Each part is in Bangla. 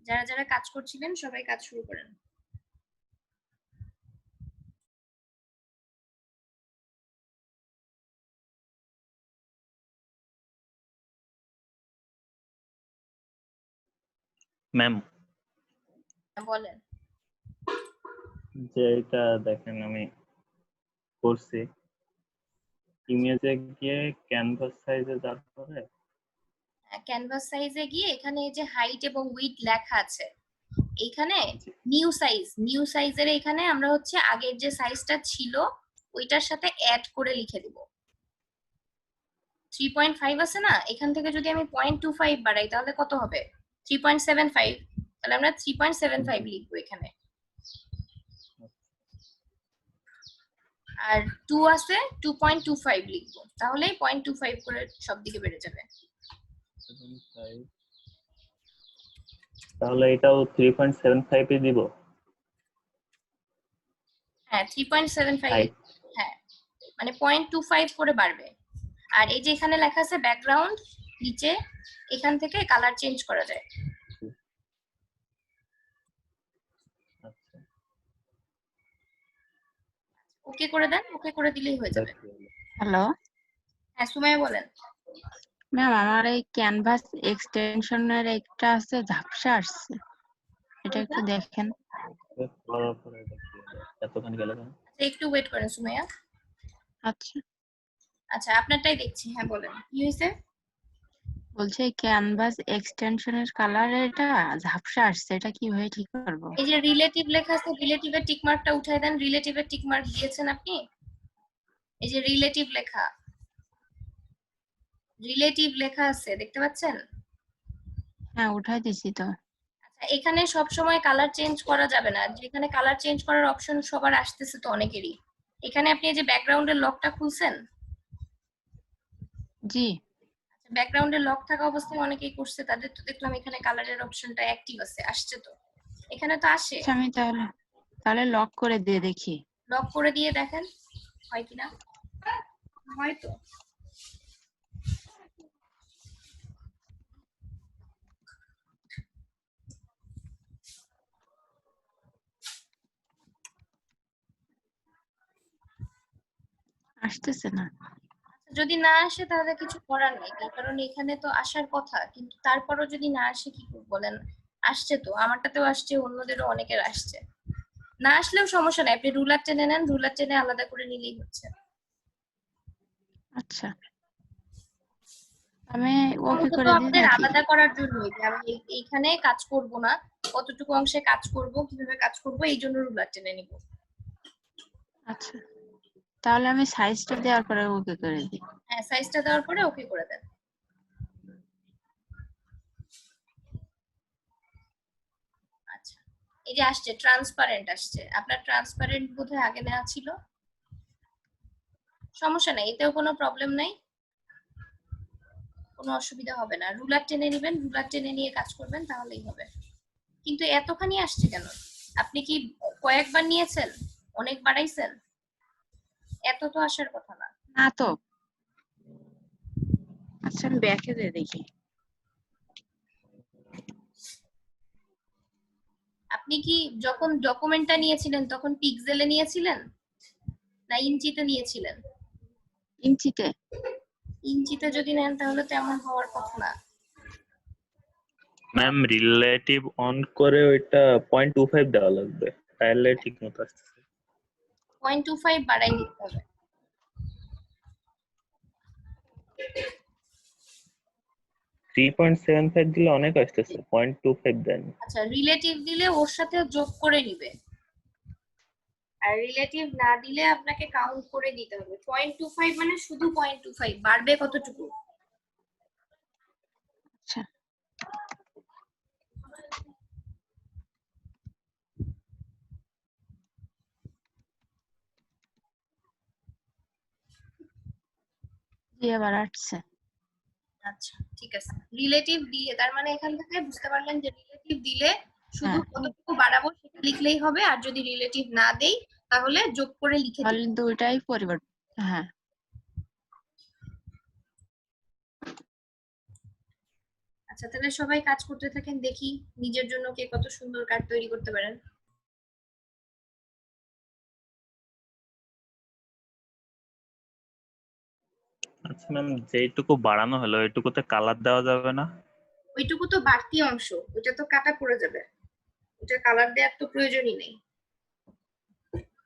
যারা যারা কাজ করছিলেন সবাই কাজ শুরু করেন। ম্যাম বলেন। যে এটা দেখেন আমি করছি ইমেজে গিয়ে ক্যানভাস সাইজে যাওয়ার পরে ক্যানভাস সাইজে গিয়ে এখানে এই যে হাইট এবং উইডথ লেখা আছে, এইখানে জি, নিউ সাইজের এখানে আমরা হচ্ছে আগের যে সাইজটা ছিল ওইটার সাথে অ্যাড করে লিখে দিব। 3.5 আছে না, এখান থেকে যদি আমি 0.25 বাড়াই তাহলে কত হবে? 3.75। তাহলে আমরা 3.75 লিখবো এখানে। আর 2 আছে, 2.25 লিখবো, তাহলে 0.25 করে সব দিকে বেড়ে যাবে। 7.5 তাহলে এটাও 3.75 এ দিব। হ্যাঁ 3.75, হ্যাঁ মানে 0.25 করে বাড়বে। আর এই যে এখানে লেখা আছে ব্যাকগ্রাউন্ড, নিচে এখান থেকে কালার চেঞ্জ করা যায়। আচ্ছা ওকে করে দেন, ওকে করে দিলেই হয়ে যাবে। হ্যালো হ্যাঁ সুমাইয়া বলেন। ম্যাম, আমার এই ক্যানভাস এক্সটেনশনের একটা আছে ঝাপসা আসছে, এটা একটু দেখেন। করার পরে দেখিয়ে দাও। এতখানি গেলে কেন? আচ্ছা একটু ওয়েট করেন সুমাইয়া। আচ্ছা, আচ্ছা আপনারটাই দেখছি, হ্যাঁ বলেন কি হয়েছে। বলছে এই ক্যানভাস এক্সটেনশনের কালার এটা ঝাপসা আসছে, এটা কিভাবে ঠিক করবো? এই যে রিলেটিভ লেখা আছে, রিলেটিভের টিক মার্কটা উঠাই দেন। রিলেটিভের টিক মার্ক দিয়েছেন আপনি? এই যে রিলেটিভ লেখা, রিলেটিভ লেখা আছে দেখতে পাচ্ছেন? হ্যাঁ, উঠাই দিছি তো। আচ্ছা এখানে সব সময় কালার চেঞ্জ করা যাবে না, যেখানে কালার চেঞ্জ করার অপশন সবার আসতেছে তো অনেকেরই। এখানে আপনি এই যে ব্যাকগ্রাউন্ডের লকটা খুলছেন, জি, ব্যাকগ্রাউন্ডের লক থাকা অবস্থায় অনেকেই করছে, তাদের তো দেখলাম এখানে কালারের অপশনটা অ্যাক্টিভ আছে, আসছে তো। এখানে তো আসে। আচ্ছা আমি তাহলে লক করে দিয়ে দেখি। লক করে দিয়ে দেখেন হয় কিনা। হয়তো আসতেছে না। যদি না আসে তাহলে কিছু করার নেই, তার কারণ এখানে তো আসার কথা, কিন্তু তারপরও যদি না আসে কি করব বলেন। আসছে তো, আমারটাতেও আসছে, অন্যদেরও অনেকের আসছে। না আসলেও সমস্যা নাই, আপনি রুলার টেনে নেন, রুলার টেনে আলাদা করে নিলেই হচ্ছে। আচ্ছা, আমি ওকে অন্তত করে দিয়ে আমাদের দেখি। আলাদা করার জন্যই যে আমি এইখানে কাজ করব না, কতটুকু অংশে কাজ করব, কিভাবে কাজ করব, এই জন্য রুলার টেনে নিব। আচ্ছা, তাহলে আমি সাইজটা দেওয়ার পরে ওকে করে দিই। হ্যাঁ সাইজটা দেওয়ার পরে ওকে করে দেন। আচ্ছা এই যে আসছে ট্রান্সপারেন্ট আসছে, আপনার ট্রান্সপারেন্ট বোধহয় আগে নেওয়া ছিল। সমস্যা নাই, এতেও কোনো প্রবলেম নাই, কোনো অসুবিধা হবে না। রুলার টেনে নেবেন, রুলার টেনে নিয়ে কাজ করবেন তাহলেই হবে। কিন্তু এতখানি আসছে কেন? আপনি কি কয়েকবার নিয়েছেন, অনেক বাড়াইছেন? এত তো আসার কথা না। না তো। আচ্ছা আমি ব্যাকে দিয়ে দেখি। আপনি কি যখন ডকুমেন্টটা নিয়েছিলেন তখন পিক্সেলে নিয়েছিলেন না ইঞ্চিতে নিয়েছিলেন? ইঞ্চিতে। ইঞ্চিতে যদি নেন তাহলে তো এমন হওয়ার কথা না। ম্যাম রিলেটিভ অন করে ওইটা 0.25 দেওয়া লাগবে, তাহলে ঠিক মতো আসতেছে। 0.25 বাড়াই দিতে হবে। 3.75 দিলে অনেক আসতেছে, 0.25 দেন। আচ্ছা রিলেটিভ দিলে ওর সাথে যোগ করে নিবে, আর রিলেটিভ না দিলে আপনাকে কাউন্ট করে দিতে হবে। 0.25 মানে শুধু 0.25, বাড়বে কতটুকু? আচ্ছা, জি এবার আসছে। আচ্ছা ঠিক আছে, রিলেটিভ দিয়ে তার মানে এখান থেকে বুঝতে পারলেন যে রিলেটিভ দিলে শুধু হ্যাঁ, কতটুকু বাড়াবো সেটা লিখলেই হবে, আর যদি রিলেটিভ না দেই তাহলে যোগ করে লিখে দিই। তাহলে দুইটাই পরিবর্তন। হ্যাঁ, আচ্ছা, তাহলে সবাই কাজ করতে থাকেন, দেখি নিজের জন্য কে কত সুন্দর কার্ড তৈরি করতে পারেন। আচ্ছা ম্যাম, যেইটুকু বাড়ানো হলো এইটুকুতে কালার দেওয়া যাবে না? ওইটুকু তো বাড়তি অংশ, ওটা তো কাটা পড়ে যাবে, ওটা কালার দেওয়ার তো প্রয়োজনই নেই,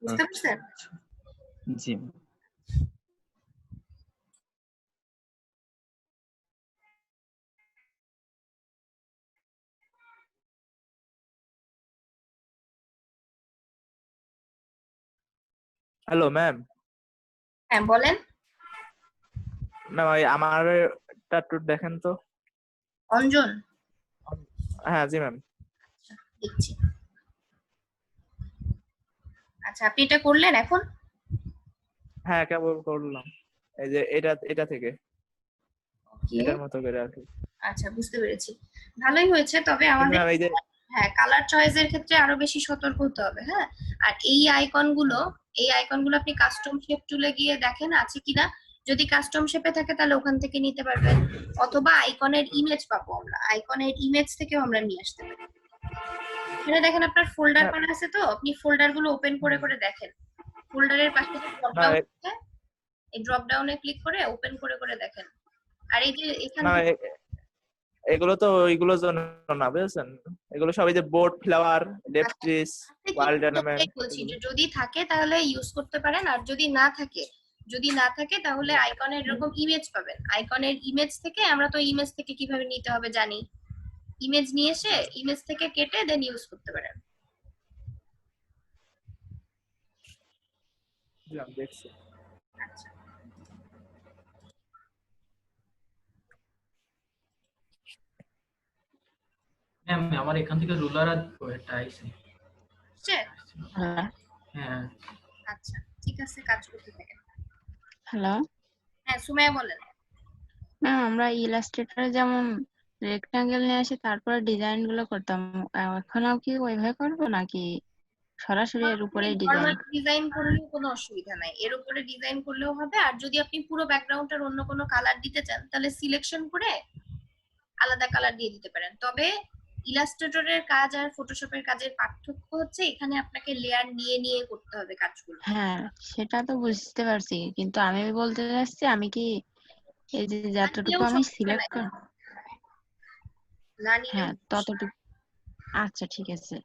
বুঝতে আচ্ছা পারছেন? আচ্ছা, জি ma'am। Hello ma'am. হ্যাঁ বলেন। ম্যাম ওই আমারটা একটু দেখেন তো। অঞ্জন, হ্যাঁ জি ম্যাম। দেখছি। আচ্ছা, আপনি এটা করলেন এখন? হ্যাঁ কেবল করলাম, এই যে এটা এটা থেকে ওকে, এটার মতো করে আর কি। আচ্ছা বুঝতে পেরেছি, ভালোই হয়েছে। তবে কিন্তু আমাদের ম্যাম এই যে হ্যাঁ কালার চয়েসের ক্ষেত্রে আরো বেশি সতর্ক হতে হবে। হ্যাঁ, আর এই আইকন গুলো আপনি কাস্টম শেপ টুলে গিয়ে দেখেন আছে কিনা। যদি কাস্টম শেপে থাকে তাহলে ওখান থেকে নিতে পারবেন, অথবা আইকনের ইমেজ পাবো আমরা, আইকনের ইমেজ থেকেও আমরা নিয়ে আসতে পারি। এখানে দেখেন আপনার ফোল্ডার ম্যাম, করা আছে, তো আপনি ফোল্ডার গুলো ওপেন করে করে দেখেন। ফোল্ডারের পাশে যে ড্রপ ম্যাম, ডাউন আছে, এই ড্রপ ডাউনে ক্লিক করে ওপেন করে করে দেখেন। আর এই যে এখান ম্যাম, থেকে এগুলো তো ওইগুলোর জন্য না, বুঝেছেন? এগুলো সব এই যে বোর্ড ফ্লাওয়ার, লেফট্রিস, আছে ওয়াইল্ড কিন্তু অর্নামেন্ট ওটাই বলছি এগুলো। যে যদি থাকে তাহলে ইউজ করতে পারেন, আর যদি না থাকে তাহলে আইকনের এরকম ইমেজ পাবেন। আইকনের ইমেজ থেকে আমরা তো ইমেজ থেকে কিভাবে নিতে হবে জানি, ইমেজ নিয়ে এসে ইমেজ থেকে কেটে দেন ইউজ করতে পারেন। জি ম্যাম, দেখছি। আচ্ছা, ম্যাম আমার এখান থেকে রুলার আর ওটা আইছে। বুঝছে? হ্যাঁ আচ্ছা ঠিক আছে, কাজ করতে থাকেন। হ্যালো হ্যাঁ সুমাইয়া বলেন। ম্যাম, আমরা ইলাস্ট্রেটরে যেমন রেক্টাঙ্গেল নিয়ে আসি তারপরে ডিজাইন গুলো করতাম, এখনও কি ওইভাবে করবো নাকি সরাসরি এর উপরেই ডিজাইন? নরমাল ডিজাইন করলেও কোনো অসুবিধা নাই, এর উপরে ডিজাইন করলেও হবে। আর যদি আপনি পুরো ব্যাকগ্রাউন্ডটার অন্য কোনো কালার দিতে চান তাহলে সিলেকশন করে আলাদা কালার দিয়ে দিতে পারেন। তবে ইলাস্ট্রেটরের কাজ আর ফটোশপের কাজের পার্থক্য হচ্ছে এখানে আপনাকে লেয়ার নিয়ে নিয়ে করতে হবে কাজগুলো। হ্যাঁ, সেটা তো বুঝতে পারছি, কিন্তু আমি বলতে চাচ্ছি আমি কি এই যে না যতটুকু নিলেও আমি সমস্যা সিলেক্ট নাই, কর, না নিলেও হ্যাঁ সমস্যা নাই। ততটুকু। আচ্ছা ঠিক আছে।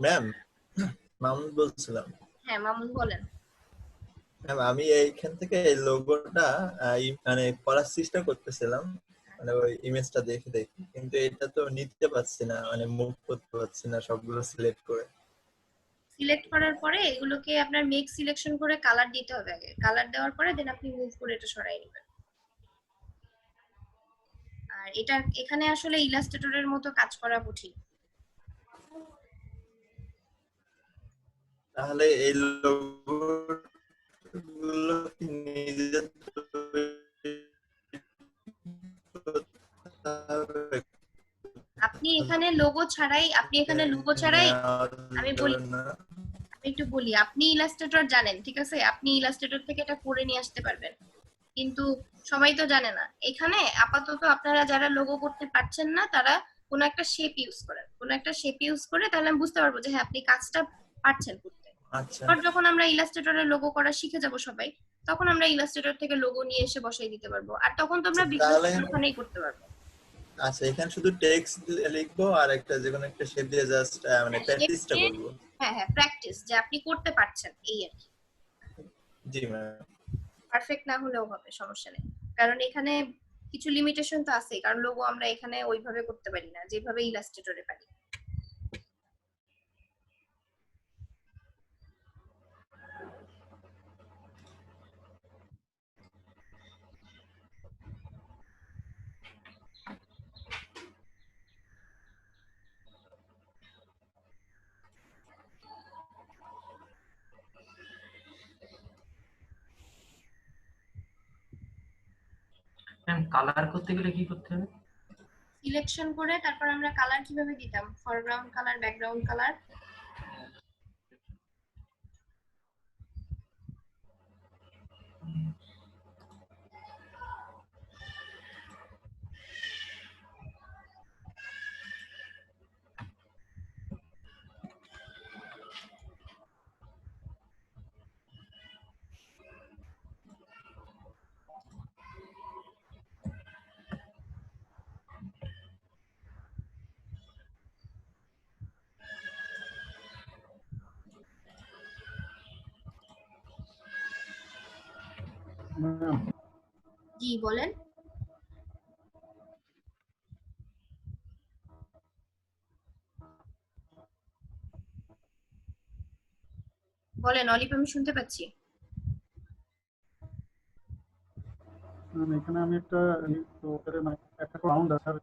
ম্যাম, মামুন বলছিলাম। হ্যাঁ মামুন বলেন। ম্যাম আমি এইখান থেকে এই লোগোটা মানে করার চেষ্টা করতেছিলাম, মানে ওই ইমেজটা দেখে দেখে, কিন্তু এটা তো নিতে পারছি না, মানে মুভ করতে পারছি না সবগুলো সিলেক্ট করে। সিলেক্ট করার পরে এগুলোকে আপনার মেক সিলেকশন করে কালার দিতে হবে আগে, কালার দেওয়ার পরে দেন আপনি মুভ করে এটা সরাই নেবেন। আর এটা এখানে আসলে ইলাস্ট্রেটরের মতো কাজ করা কঠিন। তাহলে এই লোগোগুলো কি নিজে আপনি এখানে লোগো ছাড়াই আমি বলি, আমি একটু বলি, আপনি ইলাস্ট্রেটর জানেন ঠিক আছে, আপনি ইলাস্ট্রেটর থেকে এটা করে নিয়ে আসতে পারবেন, কিন্তু সবাই তো জানে না। এখানে আপাতত আপনারা যারা লোগো করতে পারছেন না তারা কোনো একটা শেপ ইউজ করেন, কোনো একটা শেপ ইউজ করে, তাহলে আমি বুঝতে পারবো যে হ্যাঁ আপনি কাজটা পারছেন করতে। আচ্ছা এবার যখন আমরা ইলাস্ট্রেটরের লোগো করা শিখে যাব সবাই, তখন আমরা ইলাস্ট্রেটর থেকে লোগো নিয়ে এসে বসাই দিতে পারবো, আর তখন তো আমরা বিজনেস তাহলে ওখানেই করতে পারবো। আচ্ছা, এখানে শুধু টেক্সট লিখবো আর একটা যে কোনো একটা শেপ দিয়ে জাস্ট মানে হ্যাঁ শেপ প্র্যাকটিসটা দিয়ে, করবো। হ্যাঁ হ্যাঁ প্র্যাকটিস যে আপনি করতে পারছেন এই আর কি। জি ম্যাম। পারফেক্ট না হলেও হবে, সমস্যা নেই। কারণ এখানে কিছু লিমিটেশন তো আছে, কারণ লোগো আমরা এখানে ওইভাবে করতে পারি না যেভাবে ইলাস্ট্রেটরে পারি। ম্যাম কালার করতে গেলে কি করতে হবে? সিলেকশন করে তারপর আমরা কালার কিভাবে দিতাম, foreground colour, background colour. Ma'am ji বলেন। বলেন অলিভ, আমি শুনতে পাচ্ছি। এখানে আমি একটা তো ওখানে মানে একটা রাউন্ড আছে আর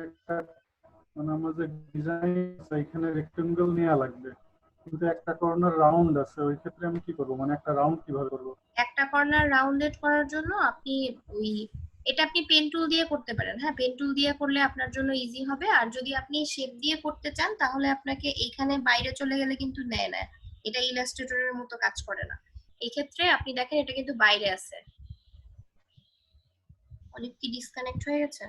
একটা মানে আমার যে ডিজাইন আছে এখানে রেক্টেঙ্গেল নেওয়া লাগবে, কিন্তু একটা কর্নার রাউন্ড আছে, ওই ক্ষেত্রে আমি কি করব, মানে একটা রাউন্ড কিভাবে করব? একটা কর্নার রাউন্ডেড করার জন্য আপনি ওই এটা আপনি পেন টুল দিয়ে করতে পারেন। হ্যাঁ, পেন টুল দিয়ে করলে আপনার জন্য ইজি হবে। আর যদি আপনি শেপ দিয়ে করতে চান তাহলে আপনাকে এইখানে বাইরে চলে গেলে কিন্তু নেয় না, এটা ইলাস্ট্রেটরের মতো কাজ করে না। এই ক্ষেত্রে আপনি দেখেন এটা কিন্তু বাইরে আছে। অলিভ কি ডিসকানেক্ট হয়ে গেছে?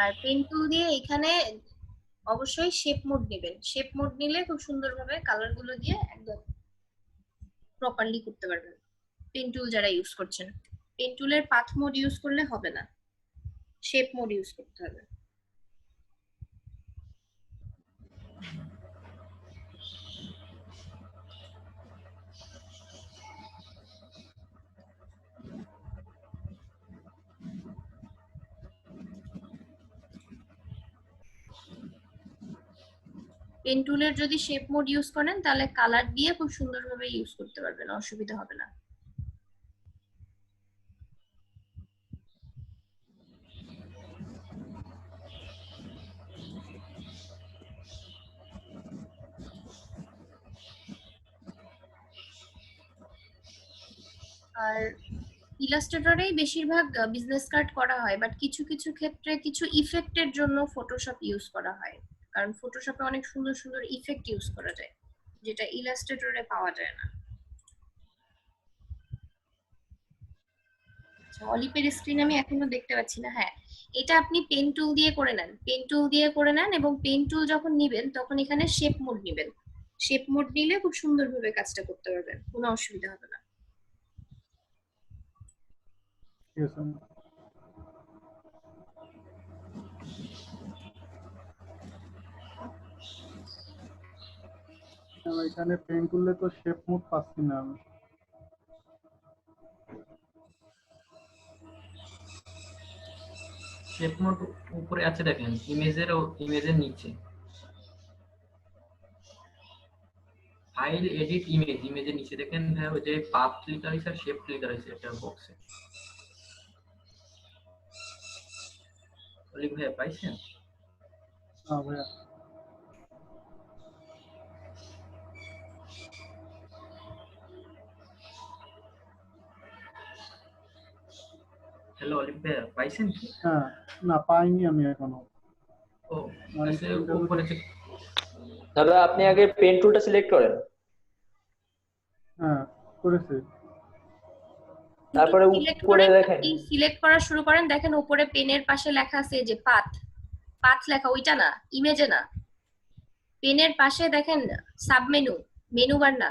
আর পেন টুল দিয়ে এখানে অবশ্যই শেপ মোড নেবেন। শেপ মোড নিলে খুব সুন্দরভাবে কালার গুলো দিয়ে একদম প্রপারলি করতে পারবেন। পেন টুল যারা ইউজ করছেন, পেন টুলের পাথ মোড ইউজ করলে হবে না, শেপ মোড ইউজ করতে হবে। পেন টুলের যদি শেপ মোড ইউজ করেন তাহলে কালার দিয়ে খুব সুন্দরভাবে ইউজ করতে পারবেন, অসুবিধা হবে না। আর ইলাস্ট্রেটরেই বেশিরভাগ বিজনেস কার্ড করা হয়, বাট কিছু কিছু ক্ষেত্রে কিছু ইফেক্টের জন্য ফটোশপ ইউজ করা হয়, কারণ ফটোশপে অনেক সুন্দর সুন্দর ইফেক্ট ইউজ করা যায় যেটা ইলাস্ট্রেটরে পাওয়া যায় না। আচ্ছা, অলিভের স্ক্রিন আমি এখনো দেখতে পাচ্ছি না। হ্যাঁ, এটা আপনি পেন টুল দিয়ে করে নেন, পেন টুল দিয়ে করে নেন, এবং পেন টুল যখন নিবেন তখন এখানে শেপ মোড নিবেন। শেপ মোড নিলে খুব সুন্দরভাবে কাজটা করতে পারবেন, কোনো অসুবিধা হবে না। ঠিক আছে ম্যাম, এখানে পেন করলে তো শেপ মোড পাচ্ছি না আমি। শেপ মোড উপরে আছে দেখেন, ইমেজের নিচে ফাইল এডিট ইমেজের নিচে দেখেন ভাই, ওই যে পাথ লেখা হয়েছে আর শেপ লেখা হয়েছে একটা বক্সে। অলিভ ভাই পাইছেন? হ্যাঁ ভাইয়া, হ্যালো অলিভ ভাই পাইছেন কি? হ্যাঁ না পাইনি আমি এখনো। ও মানে আচ্ছা, কোনটা উপরে যদি- দাদা আপনি আগে পেন টুলটা সিলেক্ট করেন, হ্যাঁ করেছি। তারপরে সিলেক্ট উপরে করে দেখেন। আপনি সিলেক্ট করা শুরু করেন, দেখেন উপরে পেনের পাশে লেখা আছে যে পাথ, পাথ লেখা, ওইটা না, ইমেজে না, পেনের পাশে দেখেন সাবমেনু, মেনু বার না,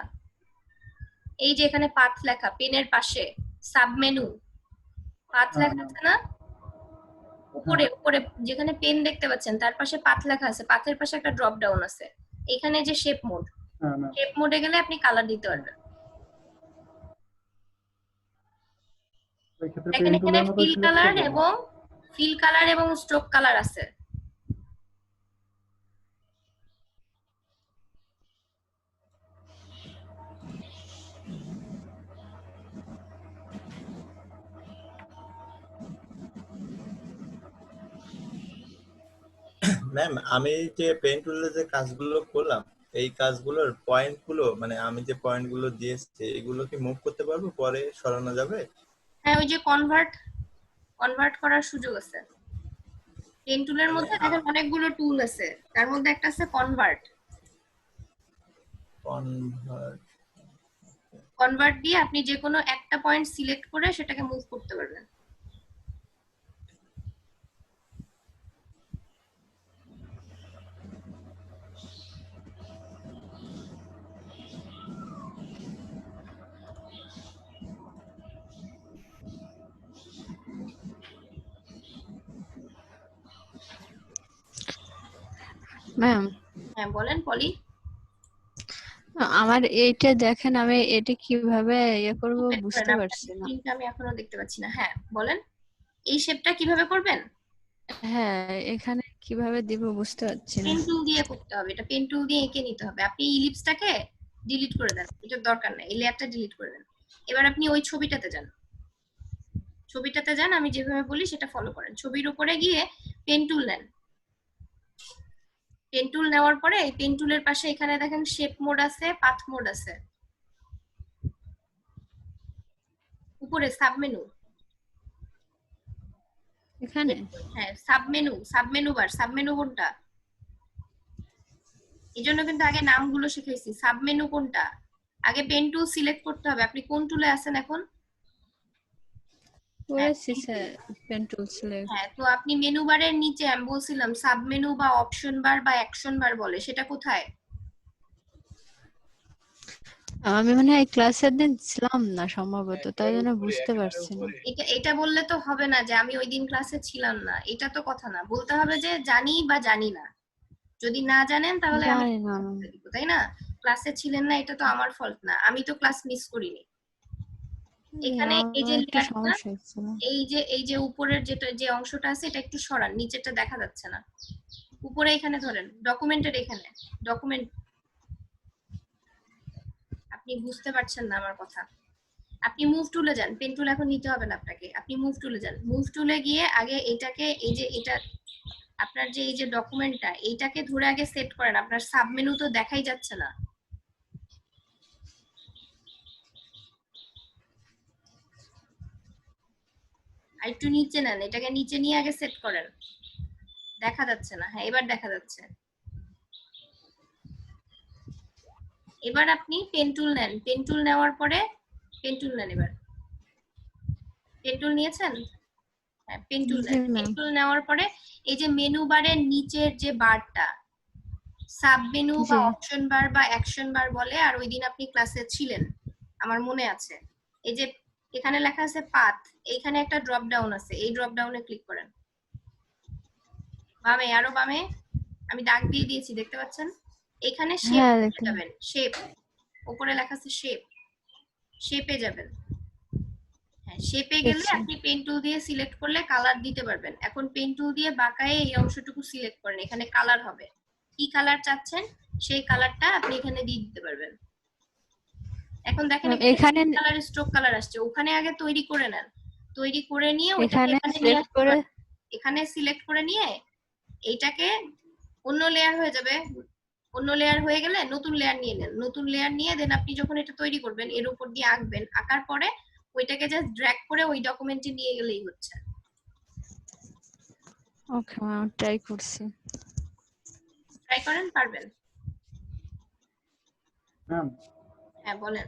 এই যে এখানে পাথ লেখা পেনের পাশে সাবমেনু, পাথ হ্যাঁ লেখা হ্যাঁ আছে না উপরে উপরে, যেখানে পেন দেখতে পাচ্ছেন তার পাশে পাথ লেখা আছে, পাথের পাশে একটা ড্রপ ডাউন আছে, এখানে যে শেপ মোড, হ্যাঁ ম্যাম, শেপ মোডে গেলে আপনি কালার দিতে পারবেন। এই ক্ষেত্রে দেখেন পেন এখানে টুলের মতো ফিল সিলেক্ট কালার করবো না। এবং ফিল কালার এবং স্ট্রোক কালার আছে। ম্যাম আমি যে পেন টুলের যে কাজগুলো করলাম এই কাজগুলোর পয়েন্ট গুলো মানে আমি যে পয়েন্ট গুলো দিয়েছি এগুলো কি মুভ করতে পারবো, পরে সরানো যাবে? হ্যাঁ, ওই যে কনভার্ট করার সুযোগ আছে। পেন টুলের মানে মধ্যে দেখেন অনেকগুলো টুল আছে, তার মধ্যে একটা আছে কনভার্ট। কনভার্ট দিয়ে আপনি যে কোনো একটা পয়েন্ট সিলেক্ট করে সেটাকে মুভ করতে পারবেন। ম্যাম হ্যাঁ বলেন পলি। আমার এইটা দেখেন, আমি এটা কিভাবে ইয়ে করব Open করেন, বুঝতে আপনার পারছি না। স্ক্রিনটা আমি এখনো দেখতে পাচ্ছি না। হ্যাঁ বলেন, এই শেপটা কিভাবে করবেন? হ্যাঁ, এখানে কিভাবে দিব বুঝতে পারছি না। পেন টুল দিয়ে করতে হবে, এটা পেন টুল দিয়ে এঁকে নিতে হবে। আপনি ইলিপসটাকে ডিলিট করে দেন, এটার দরকার নাই, এই লেয়ারটা ডিলিট করে দেন। এবার আপনি ওই ছবিটাতে যান, আমি যেভাবে বলি সেটা ফলো করেন। ছবির উপরে গিয়ে পেন টুল নেন। পেন টুল নেওয়ার পরে এই পেন টুলের পাশে এখানে দেখেন শেপ মোড আছে, পাথ মোড আছে, উপরে সাবমেনু। এখানে হ্যাঁ সাবমেনু কোনটা? এই জন্য কিন্তু আগে নামগুলো শিখাইছি। সাবমেনু কোনটা? আগে পেন টুল সিলেক্ট করতে হবে। আপনি কোন টুলে আছেন এখন? করেছি স্যার, পেন টুল সিলেক্ট। হ্যাঁ, তো আপনি মেনু বারের নিচে আমি বলছিলাম সাবমেনু বা অপশন বার বা অ্যাকশন বার বলে, সেটা কোথায়? আমি মানে এই ক্লাসের দিন ছিলাম না সম্ভবত, তাই জন্য বুঝতে পারছি না। এটা বললে তো হবে না যে আমি ওই দিন ক্লাসে ছিলাম না, এটা তো কথা না। বলতে হবে যে জানি বা জানি না। যদি না জানেন তাহলে আমি জানি না বলে দিব, তাই না? ক্লাসে ছিলেন না, এটা তো আমার ফল্ট না, আমি তো ক্লাস মিস করিনি। এখানে এই যে আমার একটু লেয়ারটা, সমস্যা হচ্ছিল। এই যে উপরের যে অংশটা আছে এটা একটু সরান, নিচেরটা দেখা যাচ্ছে না। উপরে এখানে ধরেন, ডকুমেন্টের এখানে ডকুমেন্ট। আপনি বুঝতে পারছেন না আমার কথা। আপনি মুভ টুলে যান, পেন টুল এখন নিতে হবে না আপনাকে। আপনি মুভ টুলে যান, মুভ টুলে গিয়ে আগে এটাকে, এই যে এটা আপনার যে এই যে ডকুমেন্টটা, এইটাকে ধরে আগে সেট করেন। আপনার সাবমেনু তো দেখাই যাচ্ছে না। আর একটু নিচে নেন, এটাকে নিচে নিয়ে আগে সেট করেন। দেখা যাচ্ছে না, হ্যাঁ এবার দেখা যাচ্ছে। এবার আপনি পেন টুল নেন, পেন টুল নেওয়ার পরে পেন টুল নেন। এবার পেন টুল নিয়েছেন? হ্যাঁ পেন টুল জি নেন। Pen ma'am. টুল নেওয়ার পরে এই যে মেনু বারের নিচের যে বারটা, সাব মেনু বা জি অপশন বার বা অ্যাকশন বার বলে, আর ওই দিন আপনি ক্লাসে ছিলেন আমার মনে আছে। এই যে এখানে লেখা আছে পাথ, এইখানে একটা ড্রপ ডাউন আছে, এই ড্রপ ডাউনে ক্লিক করেন। বামে, আরো বামে, আমি দাগ দিয়ে দিয়েছি, দেখতে পাচ্ছেন? এখানে শেপ হ্যাঁ দেখতে যাবেন, শেপ, উপরে লেখা আছে শেপ, শেপে যাবেন। হ্যাঁ, শেপে গেলে পেয়েছি। আপনি পেন টুল দিয়ে সিলেক্ট করলে কালার দিতে পারবেন। এখন পেন টুল দিয়ে বাঁকায়ে এই অংশটুকু সিলেক্ট করেন, এখানে কালার হবে। কি কালার চাচ্ছেন সেই কালারটা আপনি এখানে দিয়ে দিতে পারবেন। এখন দেখেন এখানে কালার স্ট্রোক কালার আসছে, ওখানে আগে তৈরি করে নেন। তৈরি করে নিয়ে ওইটাকে এখানে এখানে নিয়ে সিলেক্ট আসতে করে পারেন। এখানে সিলেক্ট করে নিয়ে এইটাকে অন্য লেয়ার হয়ে যাবে। অন্য লেয়ার হয়ে গেলে নতুন লেয়ার নিয়ে নেন। নতুন লেয়ার নিয়ে দেন আপনি যখন এটা তৈরি করবেন এর উপর দিয়ে আঁকবেন। আঁকার পরে ওইটাকে জাস্ট ড্র্যাগ করে ওই ডকুমেন্টে নিয়ে গেলেই হচ্ছে। ওকে ম্যাম, ট্রাই করছি। ট্রাই করেন, পারবেন। ম্যাম হ্যাঁ বলেন।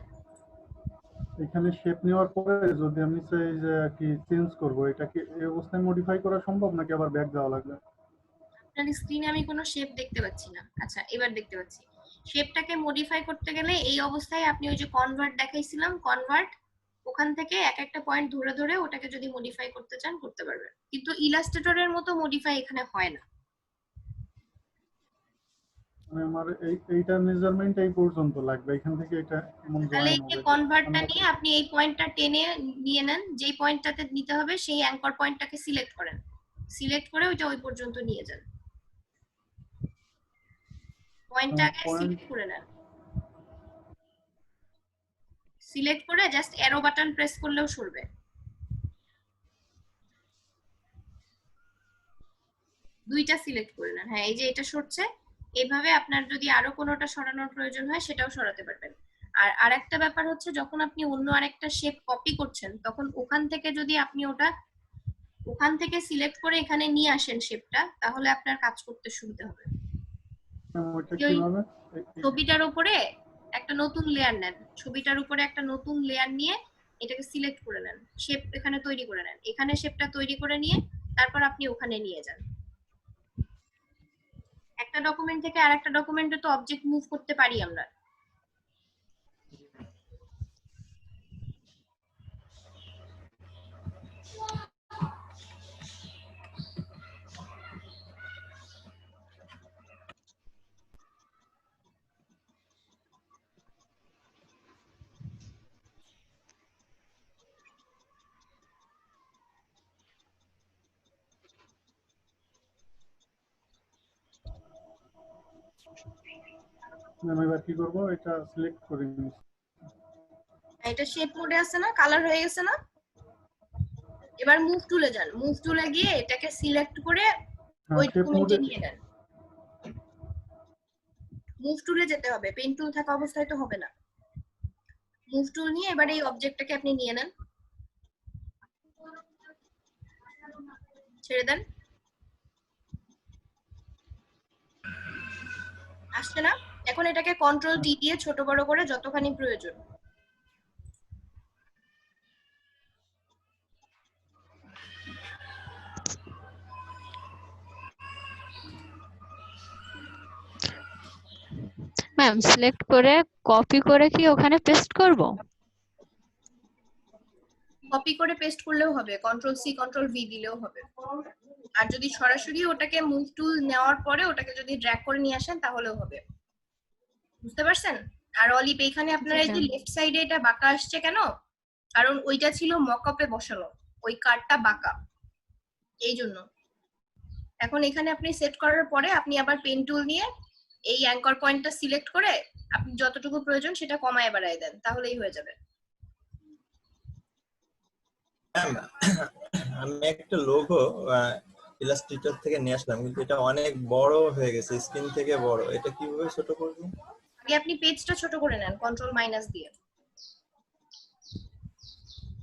এখানে শেপ নেওয়ার পরে যদি আমি চাই যে কি চেঞ্জ করব, এটা কি এই অবস্থায় মডিফাই করা সম্ভব নাকি আবার ব্যাক যাওয়া লাগবে? আপনার স্ক্রিনে আমি কোনো শেপ দেখতে পাচ্ছি না। আচ্ছা এবার দেখতে পাচ্ছি। শেপটাকে মডিফাই করতে গেলে এই অবস্থায় আপনি ওই যে কনভার্ট দেখাইছিলাম, কনভার্ট, ওখান থেকে এক একটা পয়েন্ট ধরে ধরে ওটাকে যদি মডিফাই করতে চান করতে পারবেন, কিন্তু ইলাস্ট্রেটরের মতো মডিফাই এখানে হয় না। মানে আমার এইটার মেজারমেন্ট এই পর্যন্ত লাগবে, এখান থেকে এটা কেমন তাহলে জয়েন এই যে হবে। কনভার্টটা আমি নিয়ে আপনি এই পয়েন্টটা টেনে নিয়ে নেন, যেই পয়েন্টটাতে নিতে হবে সেই অ্যাঙ্কর পয়েন্টটাকে সিলেক্ট করেন, সিলেক্ট করে ওইটা ওই পর্যন্ত নিয়ে যান। পয়েন্টটাকে পয়েন্ট সিলেক্ট করে নেন, সিলেক্ট করে জাস্ট অ্যারো বাটন প্রেস করলেও সরবে। দুইটা সিলেক্ট করে নেন, হ্যাঁ এই যে এটা সরছে। এইভাবে আপনার যদি আরো কোনোটা সরানোর প্রয়োজন হয় সেটাও সরাতে পারবেন। আর আরেকটা ব্যাপার হচ্ছে, যখন আপনি অন্য আরেকটা শেপ কপি করছেন তখন ওখান থেকে যদি আপনি ওটা ওখান থেকে সিলেক্ট করে এখানে নিয়ে আসেন শেপটা, তাহলে আপনার কাজ করতে সুবিধা হবে। ওইটা ওই কিভাবে? ছবিটার উপরে একটা নতুন লেয়ার নেন, ছবিটার উপরে একটা নতুন লেয়ার নিয়ে এটাকে সিলেক্ট করে নেন, শেপ এখানে তৈরি করে নেন, এখানে শেপটা তৈরি করে নিয়ে তারপর আপনি ওখানে নিয়ে যান। একটা ডকুমেন্ট থেকে আরেকটা ডকুমেন্টে তো অবজেক্ট মুভ করতে পারি আমরা। আমি এবার কি করবো, এটা সিলেক্ট করে নিই। এটা শেপ মোডে আছে না, কালার হয়ে গেছে না? এবার মুভ টুলে যান, মুভ টুলে গিয়ে এটাকে সিলেক্ট করে ওই শেপ ডকুমেন্টে মোডে নিয়ে নেন। মুভ টুলে যেতে হবে, পেন টুল থাকা অবস্থায় তো হবে না। মুভ টুল নিয়ে এবার এই অবজেক্টটাকে আপনি নিয়ে নেন, ছেড়ে দেন। আসছে না? এখন এটাকে কন্ট্রোল টি দিয়ে ছোট বড় করে যতখানি প্রয়োজন। ম্যাম সিলেক্ট করে কপি করে কি ওখানে পেস্ট করব? কপি করে পেস্ট করলেও হবে, কন্ট্রোল সি কন্ট্রোল ভি দিলেও হবে। আর যদি সরাসরি ওটাকে মুভ টুল নেওয়ার পরে ওটাকে যদি ড্র্যাগ করে নিয়ে আসেন তাহলেও হবে। বুঝতে পারছেন? আর অলিভ এখানে আপনার এই যে লেফট সাইডে এটা বাঁকা আসছে কেন? কারণ ওইটা ছিল মকআপে বসানো, ওই কার্ডটা বাঁকা, এই জন্য। এখন এখানে আপনি সেট করার পরে আপনি আবার পেন টুল নিয়ে এই অ্যাঙ্কর পয়েন্টটা সিলেক্ট করে আপনি যতটুকু প্রয়োজন সেটা কমায় বাড়ায় দেন, তাহলেই হয়ে যাবে। আমি একটা লোগো ইলাস্ট্রেটর থেকে নিয়ে আসলাম, কিন্তু এটা অনেক বড় হয়ে গেছে, স্ক্রিন থেকে বড়। এটা কিভাবে ছোট করব? আগে আপনি পেজটা ছোট করে নেন কন্ট্রোল মাইনাস দিয়ে।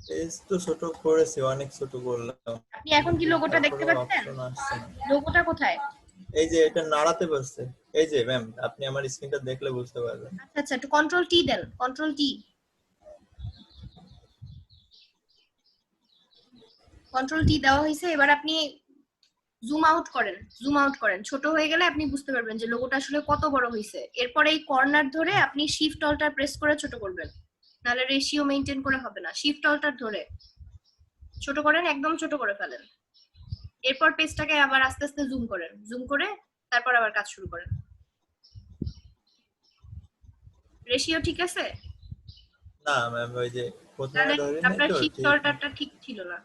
পেজ তো ছোট করেছি, অনেক ছোট করলাম। আপনি এখন কি লোগোটা দেখতে পাচ্ছেন? অপশন আসছে না। লোগোটা কোথায়? এই যে এটা নাড়াতে পারছে। এই যে ম্যাম, আপনি আমার স্ক্রিনটা দেখলে বুঝতে পারবেন। আচ্ছা আচ্ছা, একটু কন্ট্রোল টি দেন, কন্ট্রোল টি। কন্ট্রোল টি দেওয়া হয়েছে, এবার আপনি জুম আউট করেন, জুম আউট করেন। ছোট হয়ে গেলে আপনি বুঝতে পারবেন যে লোগোটা আসলে কত বড় হয়েছে। এরপর এই কর্নার ধরে আপনি শিফট অল্টার প্রেস করে ছোট করবেন, নাহলে রেশিও মেইনটেইন করে হবে না। শিফট অল্টার ধরে ছোট করেন, একদম ছোট করে ফেলেন। এরপর পেজটাকে আবার আস্তে আস্তে জুম করেন, জুম করে তারপর আবার কাজ শুরু করেন। রেশিও ঠিক আছে? না ম্যাম, ওই যে প্রথমে তাহলে ধরে নাই আপনার তো শিফট ঠিক। অল্টারটা ঠিক ছিল না।